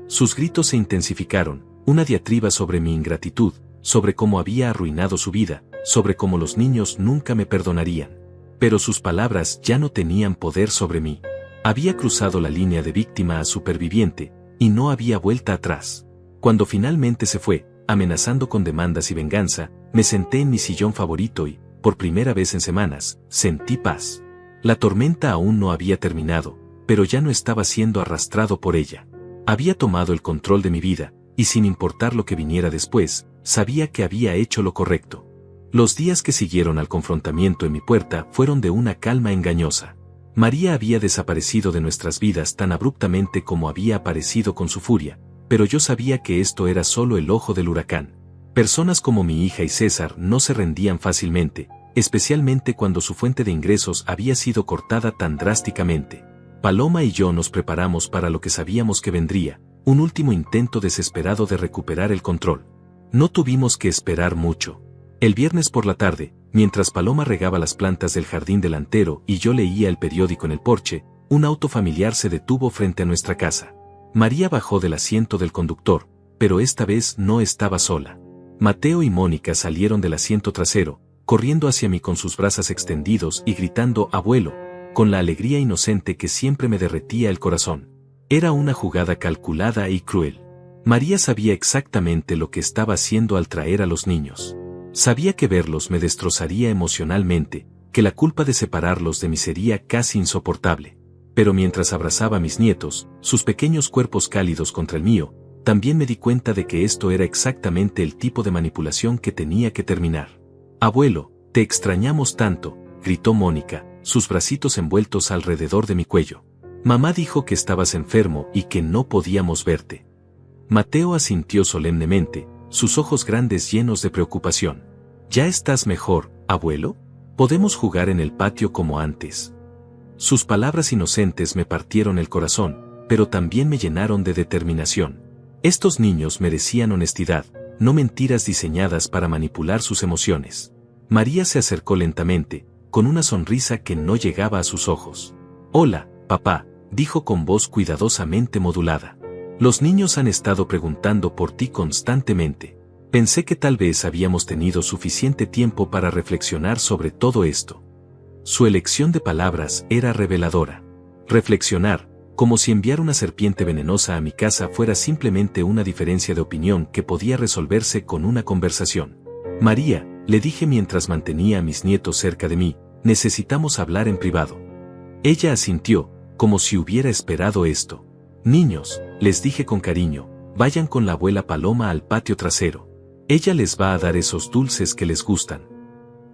Speaker 1: Sus gritos se intensificaron, una diatriba sobre mi ingratitud, sobre cómo había arruinado su vida, sobre cómo los niños nunca me perdonarían. Pero sus palabras ya no tenían poder sobre mí. Había cruzado la línea de víctima a superviviente, y no había vuelta atrás. Cuando finalmente se fue, amenazando con demandas y venganza, me senté en mi sillón favorito y, por primera vez en semanas, sentí paz. La tormenta aún no había terminado, pero ya no estaba siendo arrastrado por ella. Había tomado el control de mi vida, y sin importar lo que viniera después, sabía que había hecho lo correcto. Los días que siguieron al confrontamiento en mi puerta fueron de una calma engañosa. María había desaparecido de nuestras vidas tan abruptamente como había aparecido con su furia, pero yo sabía que esto era solo el ojo del huracán. Personas como mi hija y César no se rendían fácilmente, especialmente cuando su fuente de ingresos había sido cortada tan drásticamente. Paloma y yo nos preparamos para lo que sabíamos que vendría, un último intento desesperado de recuperar el control. No tuvimos que esperar mucho. El viernes por la tarde, mientras Paloma regaba las plantas del jardín delantero y yo leía el periódico en el porche, un auto familiar se detuvo frente a nuestra casa. María bajó del asiento del conductor, pero esta vez no estaba sola. Mateo y Mónica salieron del asiento trasero, corriendo hacia mí con sus brazos extendidos y gritando «abuelo», con la alegría inocente que siempre me derretía el corazón. Era una jugada calculada y cruel. María sabía exactamente lo que estaba haciendo al traer a los niños. Sabía que verlos me destrozaría emocionalmente, que la culpa de separarlos de mí sería casi insoportable. Pero mientras abrazaba a mis nietos, sus pequeños cuerpos cálidos contra el mío, también me di cuenta de que esto era exactamente el tipo de manipulación que tenía que terminar. «Abuelo, te extrañamos tanto», gritó Mónica, sus bracitos envueltos alrededor de mi cuello. «Mamá dijo que estabas enfermo y que no podíamos verte». Mateo asintió solemnemente, sus ojos grandes llenos de preocupación. «¿Ya estás mejor, abuelo? ¿Podemos jugar en el patio como antes?». Sus palabras inocentes me partieron el corazón, pero también me llenaron de determinación. Estos niños merecían honestidad, no mentiras diseñadas para manipular sus emociones. María se acercó lentamente, con una sonrisa que no llegaba a sus ojos. «Hola, papá», dijo con voz cuidadosamente modulada. «Los niños han estado preguntando por ti constantemente. Pensé que tal vez habíamos tenido suficiente tiempo para reflexionar sobre todo esto». Su elección de palabras era reveladora. Reflexionar, como si enviar una serpiente venenosa a mi casa fuera simplemente una diferencia de opinión que podía resolverse con una conversación. «María», le dije mientras mantenía a mis nietos cerca de mí, «necesitamos hablar en privado». Ella asintió, como si hubiera esperado esto. «Niños», les dije con cariño, «vayan con la abuela Paloma al patio trasero. Ella les va a dar esos dulces que les gustan».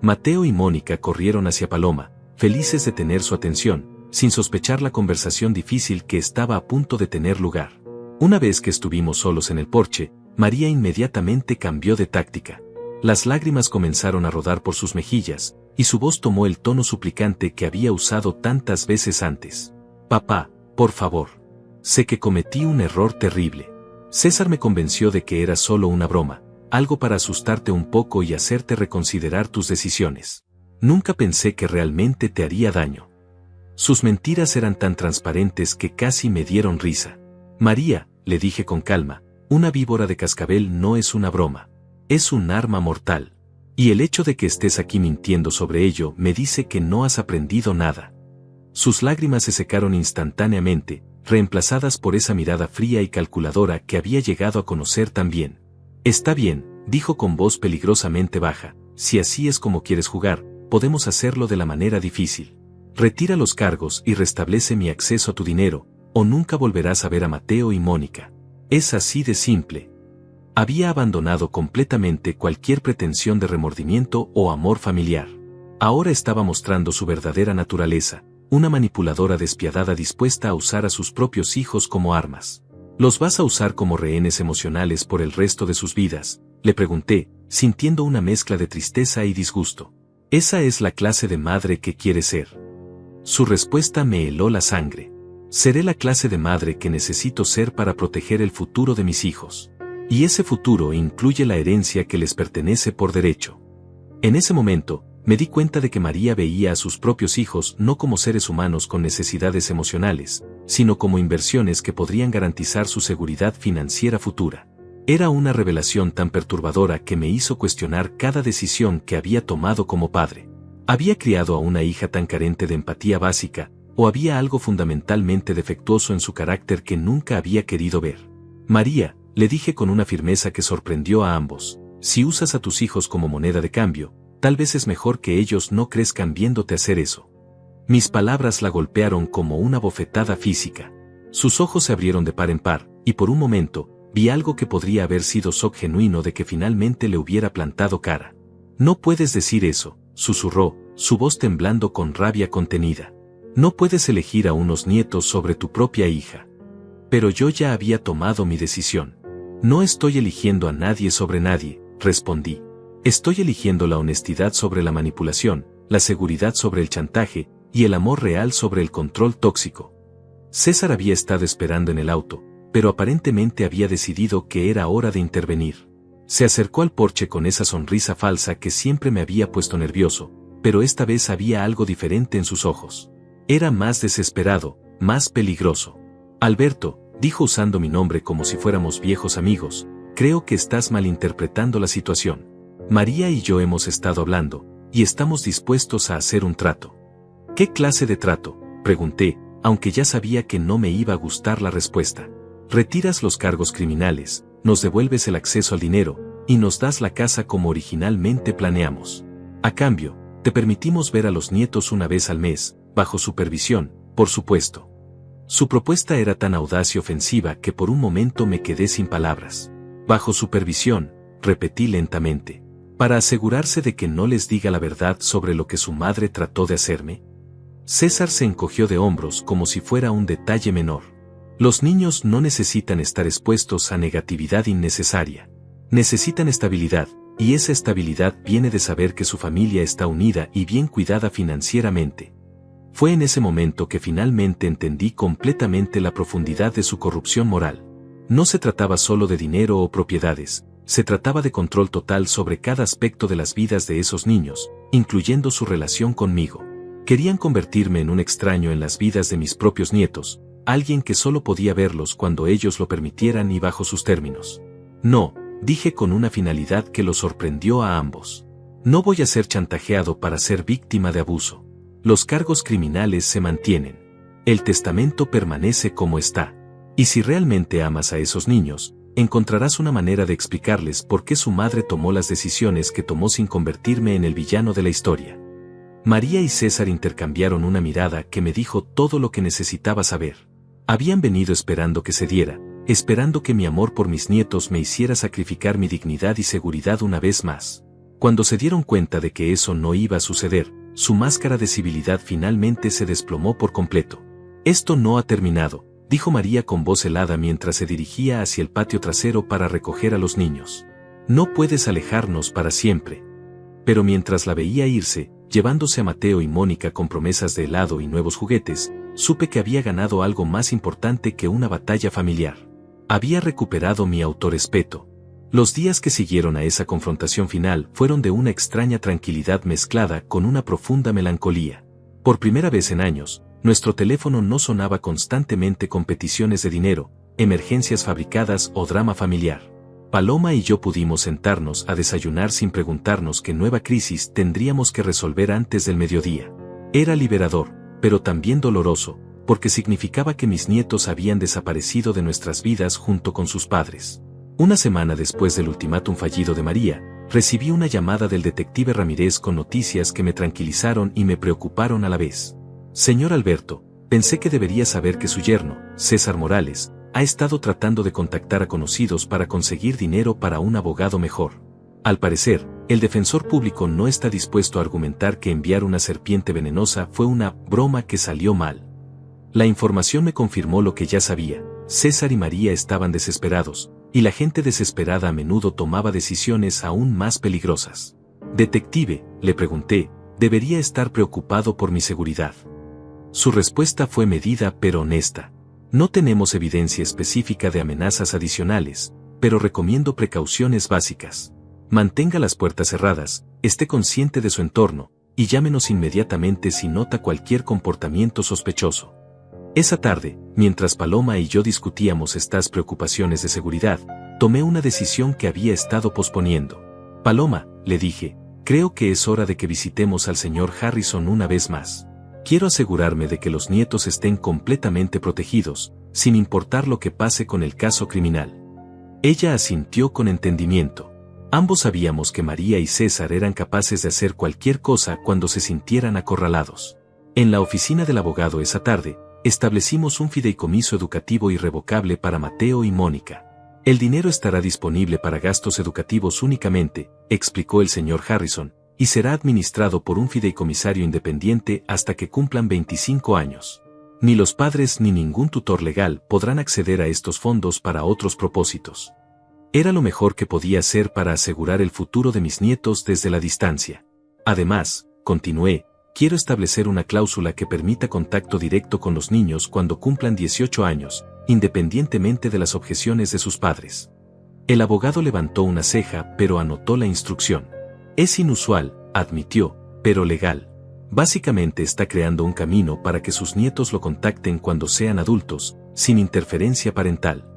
Speaker 1: Mateo y Mónica corrieron hacia Paloma, felices de tener su atención, sin sospechar la conversación difícil que estaba a punto de tener lugar. Una vez que estuvimos solos en el porche, María inmediatamente cambió de táctica. Las lágrimas comenzaron a rodar por sus mejillas, y su voz tomó el tono suplicante que había usado tantas veces antes. «Papá, por favor. Sé que cometí un error terrible. César me convenció de que era solo una broma, algo para asustarte un poco y hacerte reconsiderar tus decisiones. Nunca pensé que realmente te haría daño. Sus mentiras eran tan transparentes que casi me dieron risa. María, le dije con calma, una víbora de cascabel no es una broma. Es un arma mortal. Y el hecho de que estés aquí mintiendo sobre ello me dice que no has aprendido nada. Sus lágrimas se secaron instantáneamente, reemplazadas por esa mirada fría y calculadora que había llegado a conocer tan bien. Está bien, dijo con voz peligrosamente baja, si así es como quieres jugar, podemos hacerlo de la manera difícil. Retira los cargos y restablece mi acceso a tu dinero, o nunca volverás a ver a Mateo y Mónica. Es así de simple. Había abandonado completamente cualquier pretensión de remordimiento o amor familiar. Ahora estaba mostrando su verdadera naturaleza, una manipuladora despiadada dispuesta a usar a sus propios hijos como armas. ¿Los vas a usar como rehenes emocionales por el resto de sus vidas?, le pregunté, sintiendo una mezcla de tristeza y disgusto. ¿Esa es la clase de madre que quieres ser? Su respuesta me heló la sangre. Seré la clase de madre que necesito ser para proteger el futuro de mis hijos. Y ese futuro incluye la herencia que les pertenece por derecho. En ese momento, me di cuenta de que María veía a sus propios hijos no como seres humanos con necesidades emocionales, sino como inversiones que podrían garantizar su seguridad financiera futura. Era una revelación tan perturbadora que me hizo cuestionar cada decisión que había tomado como padre. ¿Había criado a una hija tan carente de empatía básica, o había algo fundamentalmente defectuoso en su carácter que nunca había querido ver? María, le dije con una firmeza que sorprendió a ambos, si usas a tus hijos como moneda de cambio, tal vez es mejor que ellos no crezcan viéndote hacer eso. Mis palabras la golpearon como una bofetada física. Sus ojos se abrieron de par en par, y por un momento, vi algo que podría haber sido shock genuino de que finalmente le hubiera plantado cara. No puedes decir eso, susurró, su voz temblando con rabia contenida. No puedes elegir a unos nietos sobre tu propia hija. Pero yo ya había tomado mi decisión. No estoy eligiendo a nadie sobre nadie, respondí. Estoy eligiendo la honestidad sobre la manipulación, la seguridad sobre el chantaje, y el amor real sobre el control tóxico. César había estado esperando en el auto, pero aparentemente había decidido que era hora de intervenir. Se acercó al porche con esa sonrisa falsa que siempre me había puesto nervioso, pero esta vez había algo diferente en sus ojos. Era más desesperado, más peligroso. Alberto, dijo usando mi nombre como si fuéramos viejos amigos, creo que estás malinterpretando la situación. María y yo hemos estado hablando, y estamos dispuestos a hacer un trato. ¿Qué clase de trato?, pregunté, aunque ya sabía que no me iba a gustar la respuesta. Retiras los cargos criminales, nos devuelves el acceso al dinero, y nos das la casa como originalmente planeamos. A cambio, te permitimos ver a los nietos una vez al mes, bajo supervisión, por supuesto. Su propuesta era tan audaz y ofensiva que por un momento me quedé sin palabras. Bajo supervisión, repetí lentamente. ¿Para asegurarse de que no les diga la verdad sobre lo que su madre trató de hacerme? César se encogió de hombros como si fuera un detalle menor. Los niños no necesitan estar expuestos a negatividad innecesaria. Necesitan estabilidad, y esa estabilidad viene de saber que su familia está unida y bien cuidada financieramente. Fue en ese momento que finalmente entendí completamente la profundidad de su corrupción moral. No se trataba solo de dinero o propiedades, se trataba de control total sobre cada aspecto de las vidas de esos niños, incluyendo su relación conmigo. Querían convertirme en un extraño en las vidas de mis propios nietos, alguien que solo podía verlos cuando ellos lo permitieran y bajo sus términos. No, dije con una finalidad que los sorprendió a ambos. No voy a ser chantajeado para ser víctima de abuso. Los cargos criminales se mantienen. El testamento permanece como está. Y si realmente amas a esos niños, encontrarás una manera de explicarles por qué su madre tomó las decisiones que tomó sin convertirme en el villano de la historia. María y César intercambiaron una mirada que me dijo todo lo que necesitaba saber. Habían venido esperando que se diera, esperando que mi amor por mis nietos me hiciera sacrificar mi dignidad y seguridad una vez más. Cuando se dieron cuenta de que eso no iba a suceder, su máscara de civilidad finalmente se desplomó por completo. Esto no ha terminado, dijo María con voz helada mientras se dirigía hacia el patio trasero para recoger a los niños. No puedes alejarnos para siempre. Pero mientras la veía irse, llevándose a Mateo y Mónica con promesas de helado y nuevos juguetes, supe que había ganado algo más importante que una batalla familiar. Había recuperado mi autorrespeto. Los días que siguieron a esa confrontación final fueron de una extraña tranquilidad mezclada con una profunda melancolía. Por primera vez en años, nuestro teléfono no sonaba constantemente con peticiones de dinero, emergencias fabricadas o drama familiar. Paloma y yo pudimos sentarnos a desayunar sin preguntarnos qué nueva crisis tendríamos que resolver antes del mediodía. Era liberador, pero también doloroso, porque significaba que mis nietos habían desaparecido de nuestras vidas junto con sus padres. Una semana después del ultimátum fallido de María, recibí una llamada del detective Ramírez con noticias que me tranquilizaron y me preocuparon a la vez. Señor Alberto, pensé que debería saber que su yerno, César Morales, ha estado tratando de contactar a conocidos para conseguir dinero para un abogado mejor. Al parecer, el defensor público no está dispuesto a argumentar que enviar una serpiente venenosa fue una broma que salió mal. La información me confirmó lo que ya sabía. César y María estaban desesperados, y la gente desesperada a menudo tomaba decisiones aún más peligrosas. Detective, le pregunté, ¿debería estar preocupado por mi seguridad? Su respuesta fue medida pero honesta. No tenemos evidencia específica de amenazas adicionales, pero recomiendo precauciones básicas. Mantenga las puertas cerradas, esté consciente de su entorno, y llámenos inmediatamente si nota cualquier comportamiento sospechoso. Esa tarde, mientras Paloma y yo discutíamos estas preocupaciones de seguridad, tomé una decisión que había estado posponiendo. Paloma, le dije, creo que es hora de que visitemos al señor Harrison una vez más. Quiero asegurarme de que los nietos estén completamente protegidos, sin importar lo que pase con el caso criminal. Ella asintió con entendimiento. Ambos sabíamos que María y César eran capaces de hacer cualquier cosa cuando se sintieran acorralados. En la oficina del abogado esa tarde, establecimos un fideicomiso educativo irrevocable para Mateo y Mónica. El dinero estará disponible para gastos educativos únicamente, explicó el señor Harrison, y será administrado por un fideicomisario independiente hasta que cumplan 25 años. Ni los padres ni ningún tutor legal podrán acceder a estos fondos para otros propósitos. Era lo mejor que podía hacer para asegurar el futuro de mis nietos desde la distancia. Además, continué, quiero establecer una cláusula que permita contacto directo con los niños cuando cumplan 18 años, independientemente de las objeciones de sus padres. El abogado levantó una ceja pero anotó la instrucción. Es inusual, admitió, pero legal. Básicamente está creando un camino para que sus nietos lo contacten cuando sean adultos, sin interferencia parental.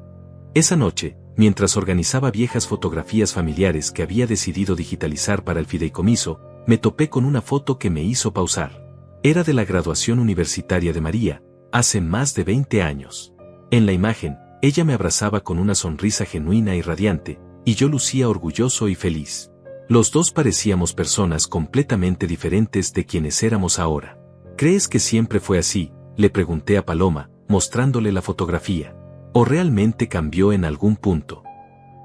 Speaker 1: Esa noche, mientras organizaba viejas fotografías familiares que había decidido digitalizar para el fideicomiso, me topé con una foto que me hizo pausar. Era de la graduación universitaria de María, hace más de 20 años. En la imagen, ella me abrazaba con una sonrisa genuina y radiante, y yo lucía orgulloso y feliz. Los dos parecíamos personas completamente diferentes de quienes éramos ahora. ¿Crees que siempre fue así?, le pregunté a Paloma, mostrándole la fotografía. ¿O realmente cambió en algún punto?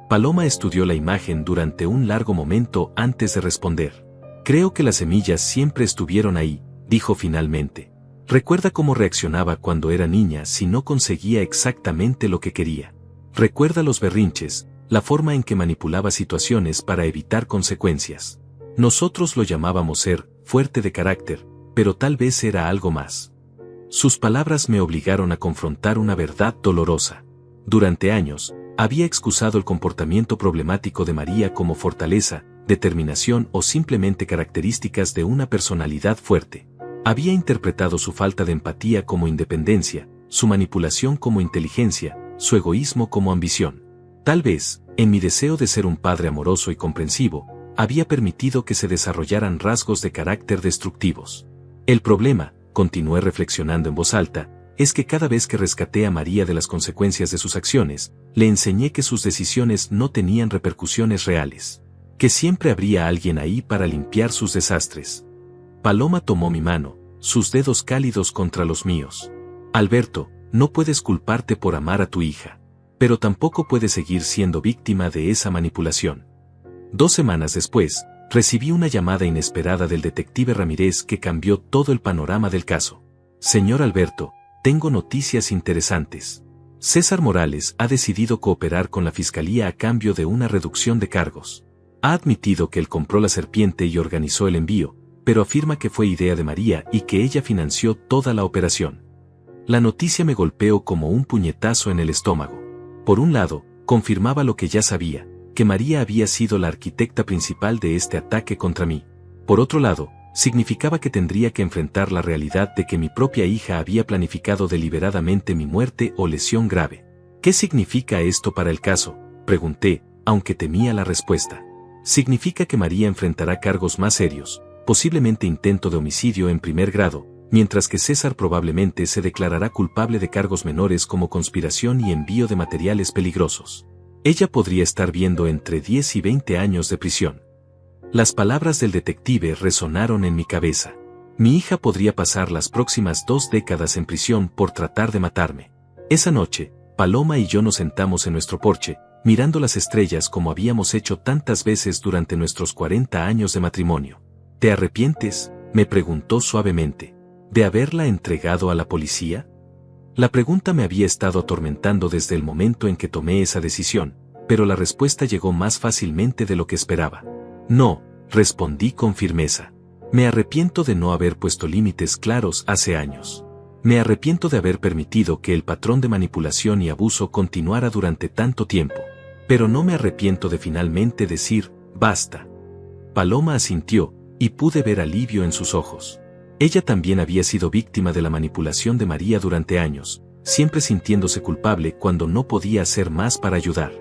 Speaker 1: Paloma estudió la imagen durante un largo momento antes de responder. Creo que las semillas siempre estuvieron ahí, dijo finalmente. Recuerda cómo reaccionaba cuando era niña si no conseguía exactamente lo que quería. Recuerda los berrinches, la forma en que manipulaba situaciones para evitar consecuencias. Nosotros lo llamábamos ser fuerte de carácter, pero tal vez era algo más. Sus palabras me obligaron a confrontar una verdad dolorosa. Durante años, había excusado el comportamiento problemático de María como fortaleza, determinación o simplemente características de una personalidad fuerte. Había interpretado su falta de empatía como independencia, su manipulación como inteligencia, su egoísmo como ambición. Tal vez, en mi deseo de ser un padre amoroso y comprensivo, había permitido que se desarrollaran rasgos de carácter destructivos. El problema, continué reflexionando en voz alta, es que cada vez que rescaté a María de las consecuencias de sus acciones, le enseñé que sus decisiones no tenían repercusiones reales. Que siempre habría alguien ahí para limpiar sus desastres. Paloma tomó mi mano, sus dedos cálidos contra los míos. Alberto, no puedes culparte por amar a tu hija. Pero tampoco puedes seguir siendo víctima de esa manipulación. 2 semanas después, recibí una llamada inesperada del detective Ramírez que cambió todo el panorama del caso. Señor Alberto, tengo noticias interesantes. César Morales ha decidido cooperar con la fiscalía a cambio de una reducción de cargos. Ha admitido que él compró la serpiente y organizó el envío, pero afirma que fue idea de María y que ella financió toda la operación. La noticia me golpeó como un puñetazo en el estómago. Por un lado, confirmaba lo que ya sabía, que María había sido la arquitecta principal de este ataque contra mí. Por otro lado, significaba que tendría que enfrentar la realidad de que mi propia hija había planificado deliberadamente mi muerte o lesión grave. ¿Qué significa esto para el caso?, pregunté, aunque temía la respuesta. Significa que María enfrentará cargos más serios, posiblemente intento de homicidio en primer grado, mientras que César probablemente se declarará culpable de cargos menores como conspiración y envío de materiales peligrosos. Ella podría estar viendo entre 10 y 20 años de prisión. Las palabras del detective resonaron en mi cabeza. Mi hija podría pasar las próximas 2 décadas en prisión por tratar de matarme. Esa noche, Paloma y yo nos sentamos en nuestro porche, mirando las estrellas como habíamos hecho tantas veces durante nuestros 40 años de matrimonio. ¿Te arrepientes?, me preguntó suavemente, ¿de haberla entregado a la policía? La pregunta me había estado atormentando desde el momento en que tomé esa decisión, pero la respuesta llegó más fácilmente de lo que esperaba. No, respondí con firmeza. Me arrepiento de no haber puesto límites claros hace años. Me arrepiento de haber permitido que el patrón de manipulación y abuso continuara durante tanto tiempo. Pero no me arrepiento de finalmente decir, basta. Paloma asintió, y pude ver alivio en sus ojos. Ella también había sido víctima de la manipulación de María durante años, siempre sintiéndose culpable cuando no podía hacer más para ayudar.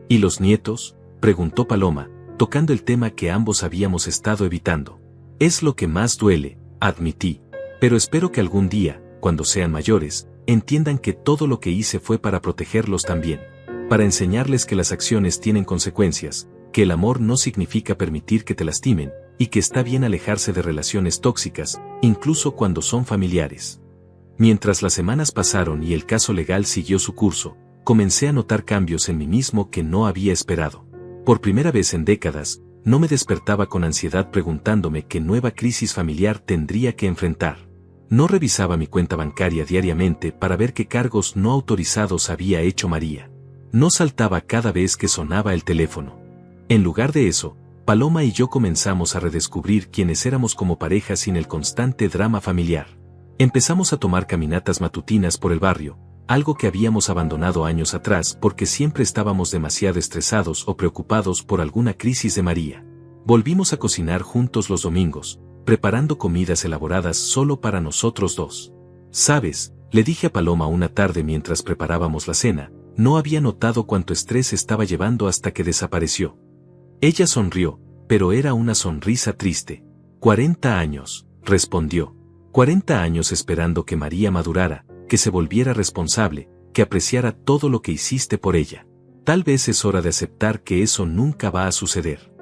Speaker 1: ¿Y los nietos?, preguntó Paloma, tocando el tema que ambos habíamos estado evitando. Es lo que más duele, admití, pero espero que algún día, cuando sean mayores, entiendan que todo lo que hice fue para protegerlos también, para enseñarles que las acciones tienen consecuencias, que el amor no significa permitir que te lastimen, y que está bien alejarse de relaciones tóxicas, incluso cuando son familiares. Mientras las semanas pasaron y el caso legal siguió su curso, comencé a notar cambios en mí mismo que no había esperado. Por primera vez en décadas, no me despertaba con ansiedad preguntándome qué nueva crisis familiar tendría que enfrentar. No revisaba mi cuenta bancaria diariamente para ver qué cargos no autorizados había hecho María. No saltaba cada vez que sonaba el teléfono. En lugar de eso, Paloma y yo comenzamos a redescubrir quiénes éramos como pareja sin el constante drama familiar. Empezamos a tomar caminatas matutinas por el barrio, algo que habíamos abandonado años atrás porque siempre estábamos demasiado estresados o preocupados por alguna crisis de María. Volvimos a cocinar juntos los domingos, preparando comidas elaboradas solo para nosotros dos. ¿Sabes?, le dije a Paloma una tarde mientras preparábamos la cena, no había notado cuánto estrés estaba llevando hasta que desapareció. Ella sonrió, pero era una sonrisa triste. 40 años, respondió. 40 años esperando que María madurara, que se volviera responsable, que apreciara todo lo que hiciste por ella. Tal vez es hora de aceptar que eso nunca va a suceder.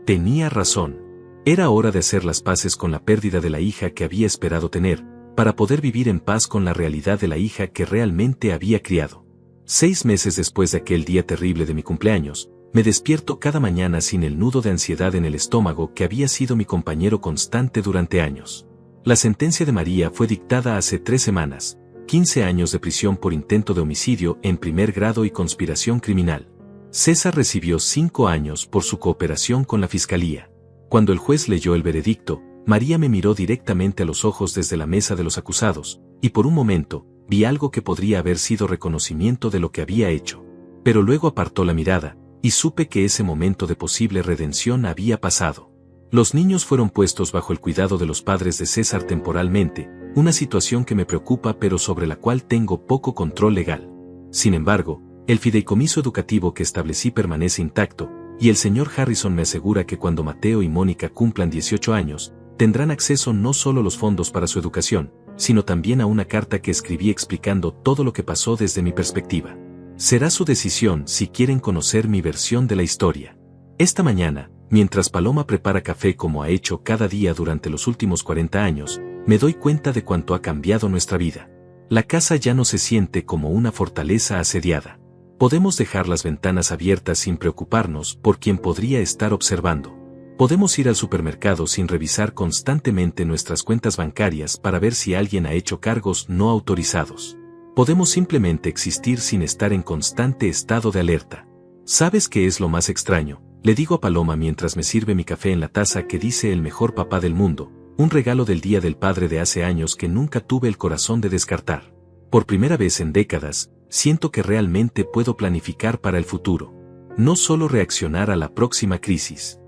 Speaker 1: Tenía razón. Era hora de hacer las paces con la pérdida de la hija que había esperado tener, para poder vivir en paz con la realidad de la hija que realmente había criado. 6 meses después de aquel día terrible de mi cumpleaños, me despierto cada mañana sin el nudo de ansiedad en el estómago que había sido mi compañero constante durante años. La sentencia de María fue dictada hace 3 semanas, 15 años de prisión por intento de homicidio en primer grado y conspiración criminal. César recibió 5 años por su cooperación con la fiscalía. Cuando el juez leyó el veredicto, María me miró directamente a los ojos desde la mesa de los acusados, y por un momento, vi algo que podría haber sido reconocimiento de lo que había hecho. Pero luego apartó la mirada, y supe que ese momento de posible redención había pasado. Los niños fueron puestos bajo el cuidado de los padres de César temporalmente, una situación que me preocupa pero sobre la cual tengo poco control legal. Sin embargo, el fideicomiso educativo que establecí permanece intacto, y el señor Harrison me asegura que cuando Mateo y Mónica cumplan 18 años, tendrán acceso no solo a los fondos para su educación, sino también a una carta que escribí explicando todo lo que pasó desde mi perspectiva. Será su decisión si quieren conocer mi versión de la historia. Esta mañana, mientras Paloma prepara café como ha hecho cada día durante los últimos 40 años, me doy cuenta de cuánto ha cambiado nuestra vida. La casa ya no se siente como una fortaleza asediada. Podemos dejar las ventanas abiertas sin preocuparnos por quien podría estar observando. Podemos ir al supermercado sin revisar constantemente nuestras cuentas bancarias para ver si alguien ha hecho cargos no autorizados. Podemos simplemente existir sin estar en constante estado de alerta. ¿Sabes qué es lo más extraño?, le digo a Paloma mientras me sirve mi café en la taza que dice el mejor papá del mundo, un regalo del Día del Padre de hace años que nunca tuve el corazón de descartar. Por primera vez en décadas, siento que realmente puedo planificar para el futuro. no solo reaccionar a la próxima crisis.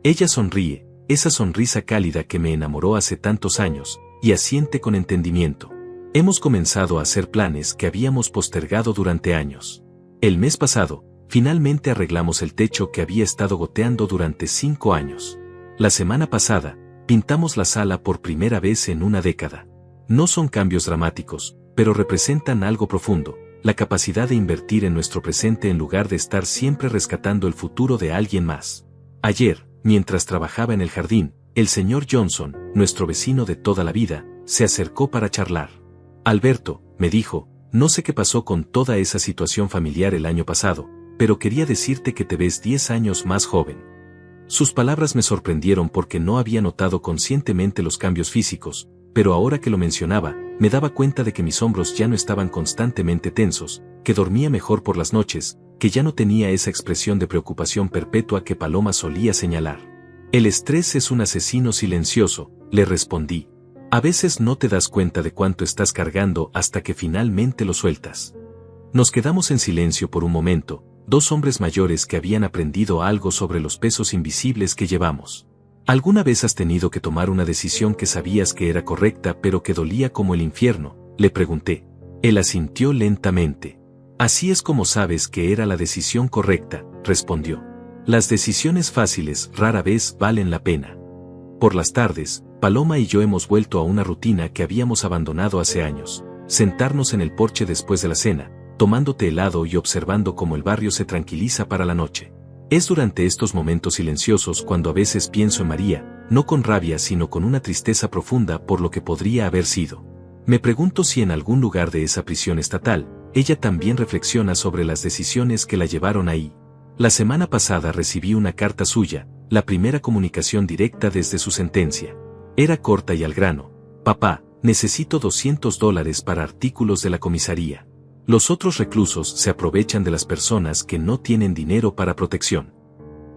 Speaker 1: Ella sonríe, esa sonrisa cálida que me enamoró hace tantos años, y asiente con entendimiento. Hemos comenzado a hacer planes que habíamos postergado durante años. El mes pasado, finalmente arreglamos el techo que había estado goteando durante 5 años. La semana pasada, pintamos la sala por primera vez en una década. No son cambios dramáticos, pero representan algo profundo, la capacidad de invertir en nuestro presente en lugar de estar siempre rescatando el futuro de alguien más. Ayer, mientras trabajaba en el jardín, el señor Johnson, nuestro vecino de toda la vida, se acercó para charlar. Alberto, me dijo, no sé qué pasó con toda esa situación familiar el año pasado, pero quería decirte que te ves 10 años más joven. Sus palabras me sorprendieron porque no había notado conscientemente los cambios físicos, pero ahora que lo mencionaba, me daba cuenta de que mis hombros ya no estaban constantemente tensos, que dormía mejor por las noches, que ya no tenía esa expresión de preocupación perpetua que Paloma solía señalar. El estrés es un asesino silencioso, le respondí. A veces no te das cuenta de cuánto estás cargando hasta que finalmente lo sueltas. Nos quedamos en silencio por un momento, dos hombres mayores que habían aprendido algo sobre los pesos invisibles que llevamos. ¿Alguna vez has tenido que tomar una decisión que sabías que era correcta pero que dolía como el infierno?, le pregunté. Él asintió lentamente. Así es como sabes que era la decisión correcta, respondió. Las decisiones fáciles rara vez valen la pena. Por las tardes, Paloma y yo hemos vuelto a una rutina que habíamos abandonado hace años: sentarnos en el porche después de la cena, tomándote helado y observando cómo el barrio se tranquiliza para la noche. Es durante estos momentos silenciosos cuando a veces pienso en María, no con rabia sino con una tristeza profunda por lo que podría haber sido. Me pregunto si en algún lugar de esa prisión estatal, ella también reflexiona sobre las decisiones que la llevaron ahí. La semana pasada recibí una carta suya, la primera comunicación directa desde su sentencia. Era corta y al grano. Papá, necesito $200 para artículos de la comisaría. Los otros reclusos se aprovechan de las personas que no tienen dinero para protección.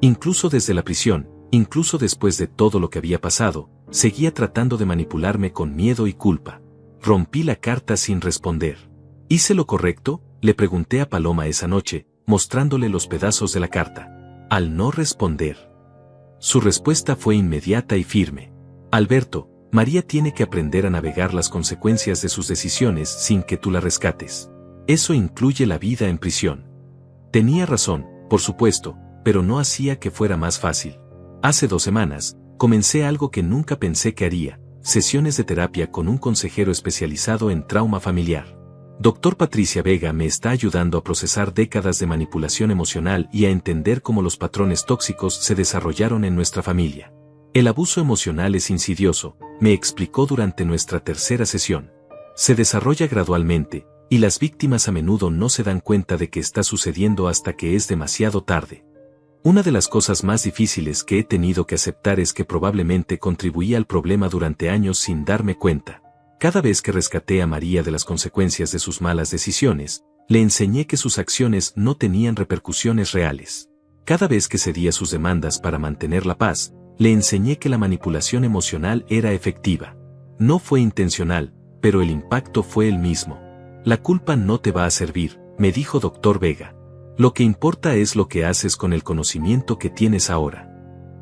Speaker 1: Incluso desde la prisión, incluso después de todo lo que había pasado, seguía tratando de manipularme con miedo y culpa. Rompí la carta sin responder. ¿Hice lo correcto?, le pregunté a Paloma esa noche, mostrándole los pedazos de la carta. Al no responder, su respuesta fue inmediata y firme. Alberto, María tiene que aprender a navegar las consecuencias de sus decisiones sin que tú la rescates. Eso incluye la vida en prisión. Tenía razón, por supuesto, pero no hacía que fuera más fácil. Hace 2 semanas, comencé algo que nunca pensé que haría: sesiones de terapia con un consejero especializado en trauma familiar. Dr. Patricia Vega me está ayudando a procesar décadas de manipulación emocional y a entender cómo los patrones tóxicos se desarrollaron en nuestra familia. El abuso emocional es insidioso, me explicó durante nuestra tercera sesión. Se desarrolla gradualmente, y las víctimas a menudo no se dan cuenta de que está sucediendo hasta que es demasiado tarde. Una de las cosas más difíciles que he tenido que aceptar es que probablemente contribuí al problema durante años sin darme cuenta. Cada vez que rescaté a María de las consecuencias de sus malas decisiones, le enseñé que sus acciones no tenían repercusiones reales. Cada vez que cedía sus demandas para mantener la paz, le enseñé que la manipulación emocional era efectiva. No fue intencional, pero el impacto fue el mismo. La culpa no te va a servir, me dijo Dr. Vega. Lo que importa es lo que haces con el conocimiento que tienes ahora.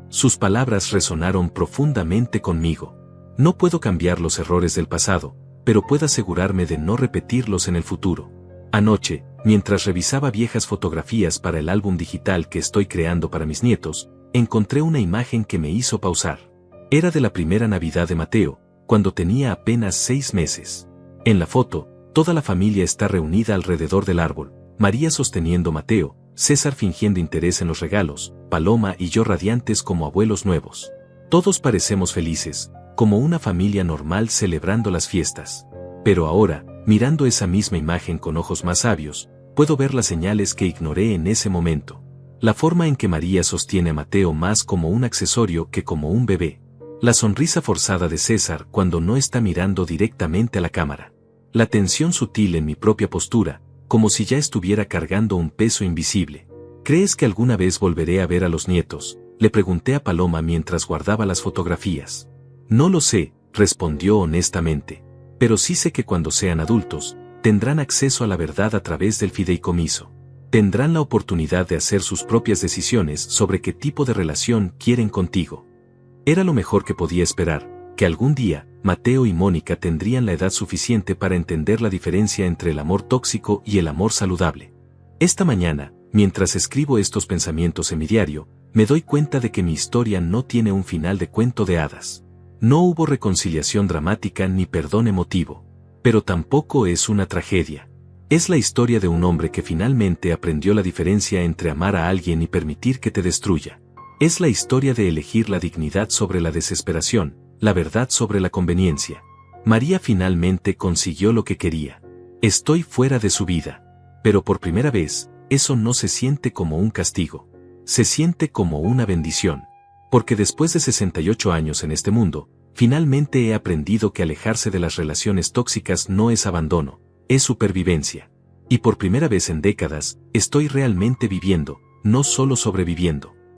Speaker 1: Sus palabras resonaron profundamente conmigo. No puedo cambiar los errores del pasado, pero puedo asegurarme de no repetirlos en el futuro. Anoche, mientras revisaba viejas fotografías para el álbum digital que estoy creando para mis nietos, encontré una imagen que me hizo pausar. Era de la primera Navidad de Mateo, cuando tenía apenas 6 meses. En la foto, toda la familia está reunida alrededor del árbol: María sosteniendo a Mateo, César fingiendo interés en los regalos, Paloma y yo radiantes como abuelos nuevos. Todos parecemos felices, como una familia normal celebrando las fiestas. Pero ahora, mirando esa misma imagen con ojos más sabios, puedo ver las señales que ignoré en ese momento. La forma en que María sostiene a Mateo más como un accesorio que como un bebé. La sonrisa forzada de César cuando no está mirando directamente a la cámara. La tensión sutil en mi propia postura, como si ya estuviera cargando un peso invisible. ¿Crees que alguna vez volveré a ver a los nietos?, le pregunté a Paloma mientras guardaba las fotografías. No lo sé, respondió honestamente. Pero sí sé que cuando sean adultos, tendrán acceso a la verdad a través del fideicomiso. tendrán la oportunidad de hacer sus propias decisiones sobre qué tipo de relación quieren contigo. Era lo mejor que podía esperar, que algún día, Mateo y Mónica tendrían la edad suficiente para entender la diferencia entre el amor tóxico y el amor saludable. Esta mañana, mientras escribo estos pensamientos en mi diario, me doy cuenta de que mi historia no tiene un final de cuento de hadas. No hubo reconciliación dramática ni perdón emotivo. Pero tampoco es una tragedia. Es la historia de un hombre que finalmente aprendió la diferencia entre amar a alguien y permitir que te destruya. Es la historia de elegir la dignidad sobre la desesperación, la verdad sobre la conveniencia. María finalmente consiguió lo que quería. Estoy fuera de su vida. Pero por primera vez, eso no se siente como un castigo. Se siente como una bendición. Porque después de 68 años en este mundo, finalmente he aprendido que alejarse de las relaciones tóxicas no es abandono, es supervivencia. Y por primera vez en décadas, estoy realmente viviendo, no solo sobreviviendo.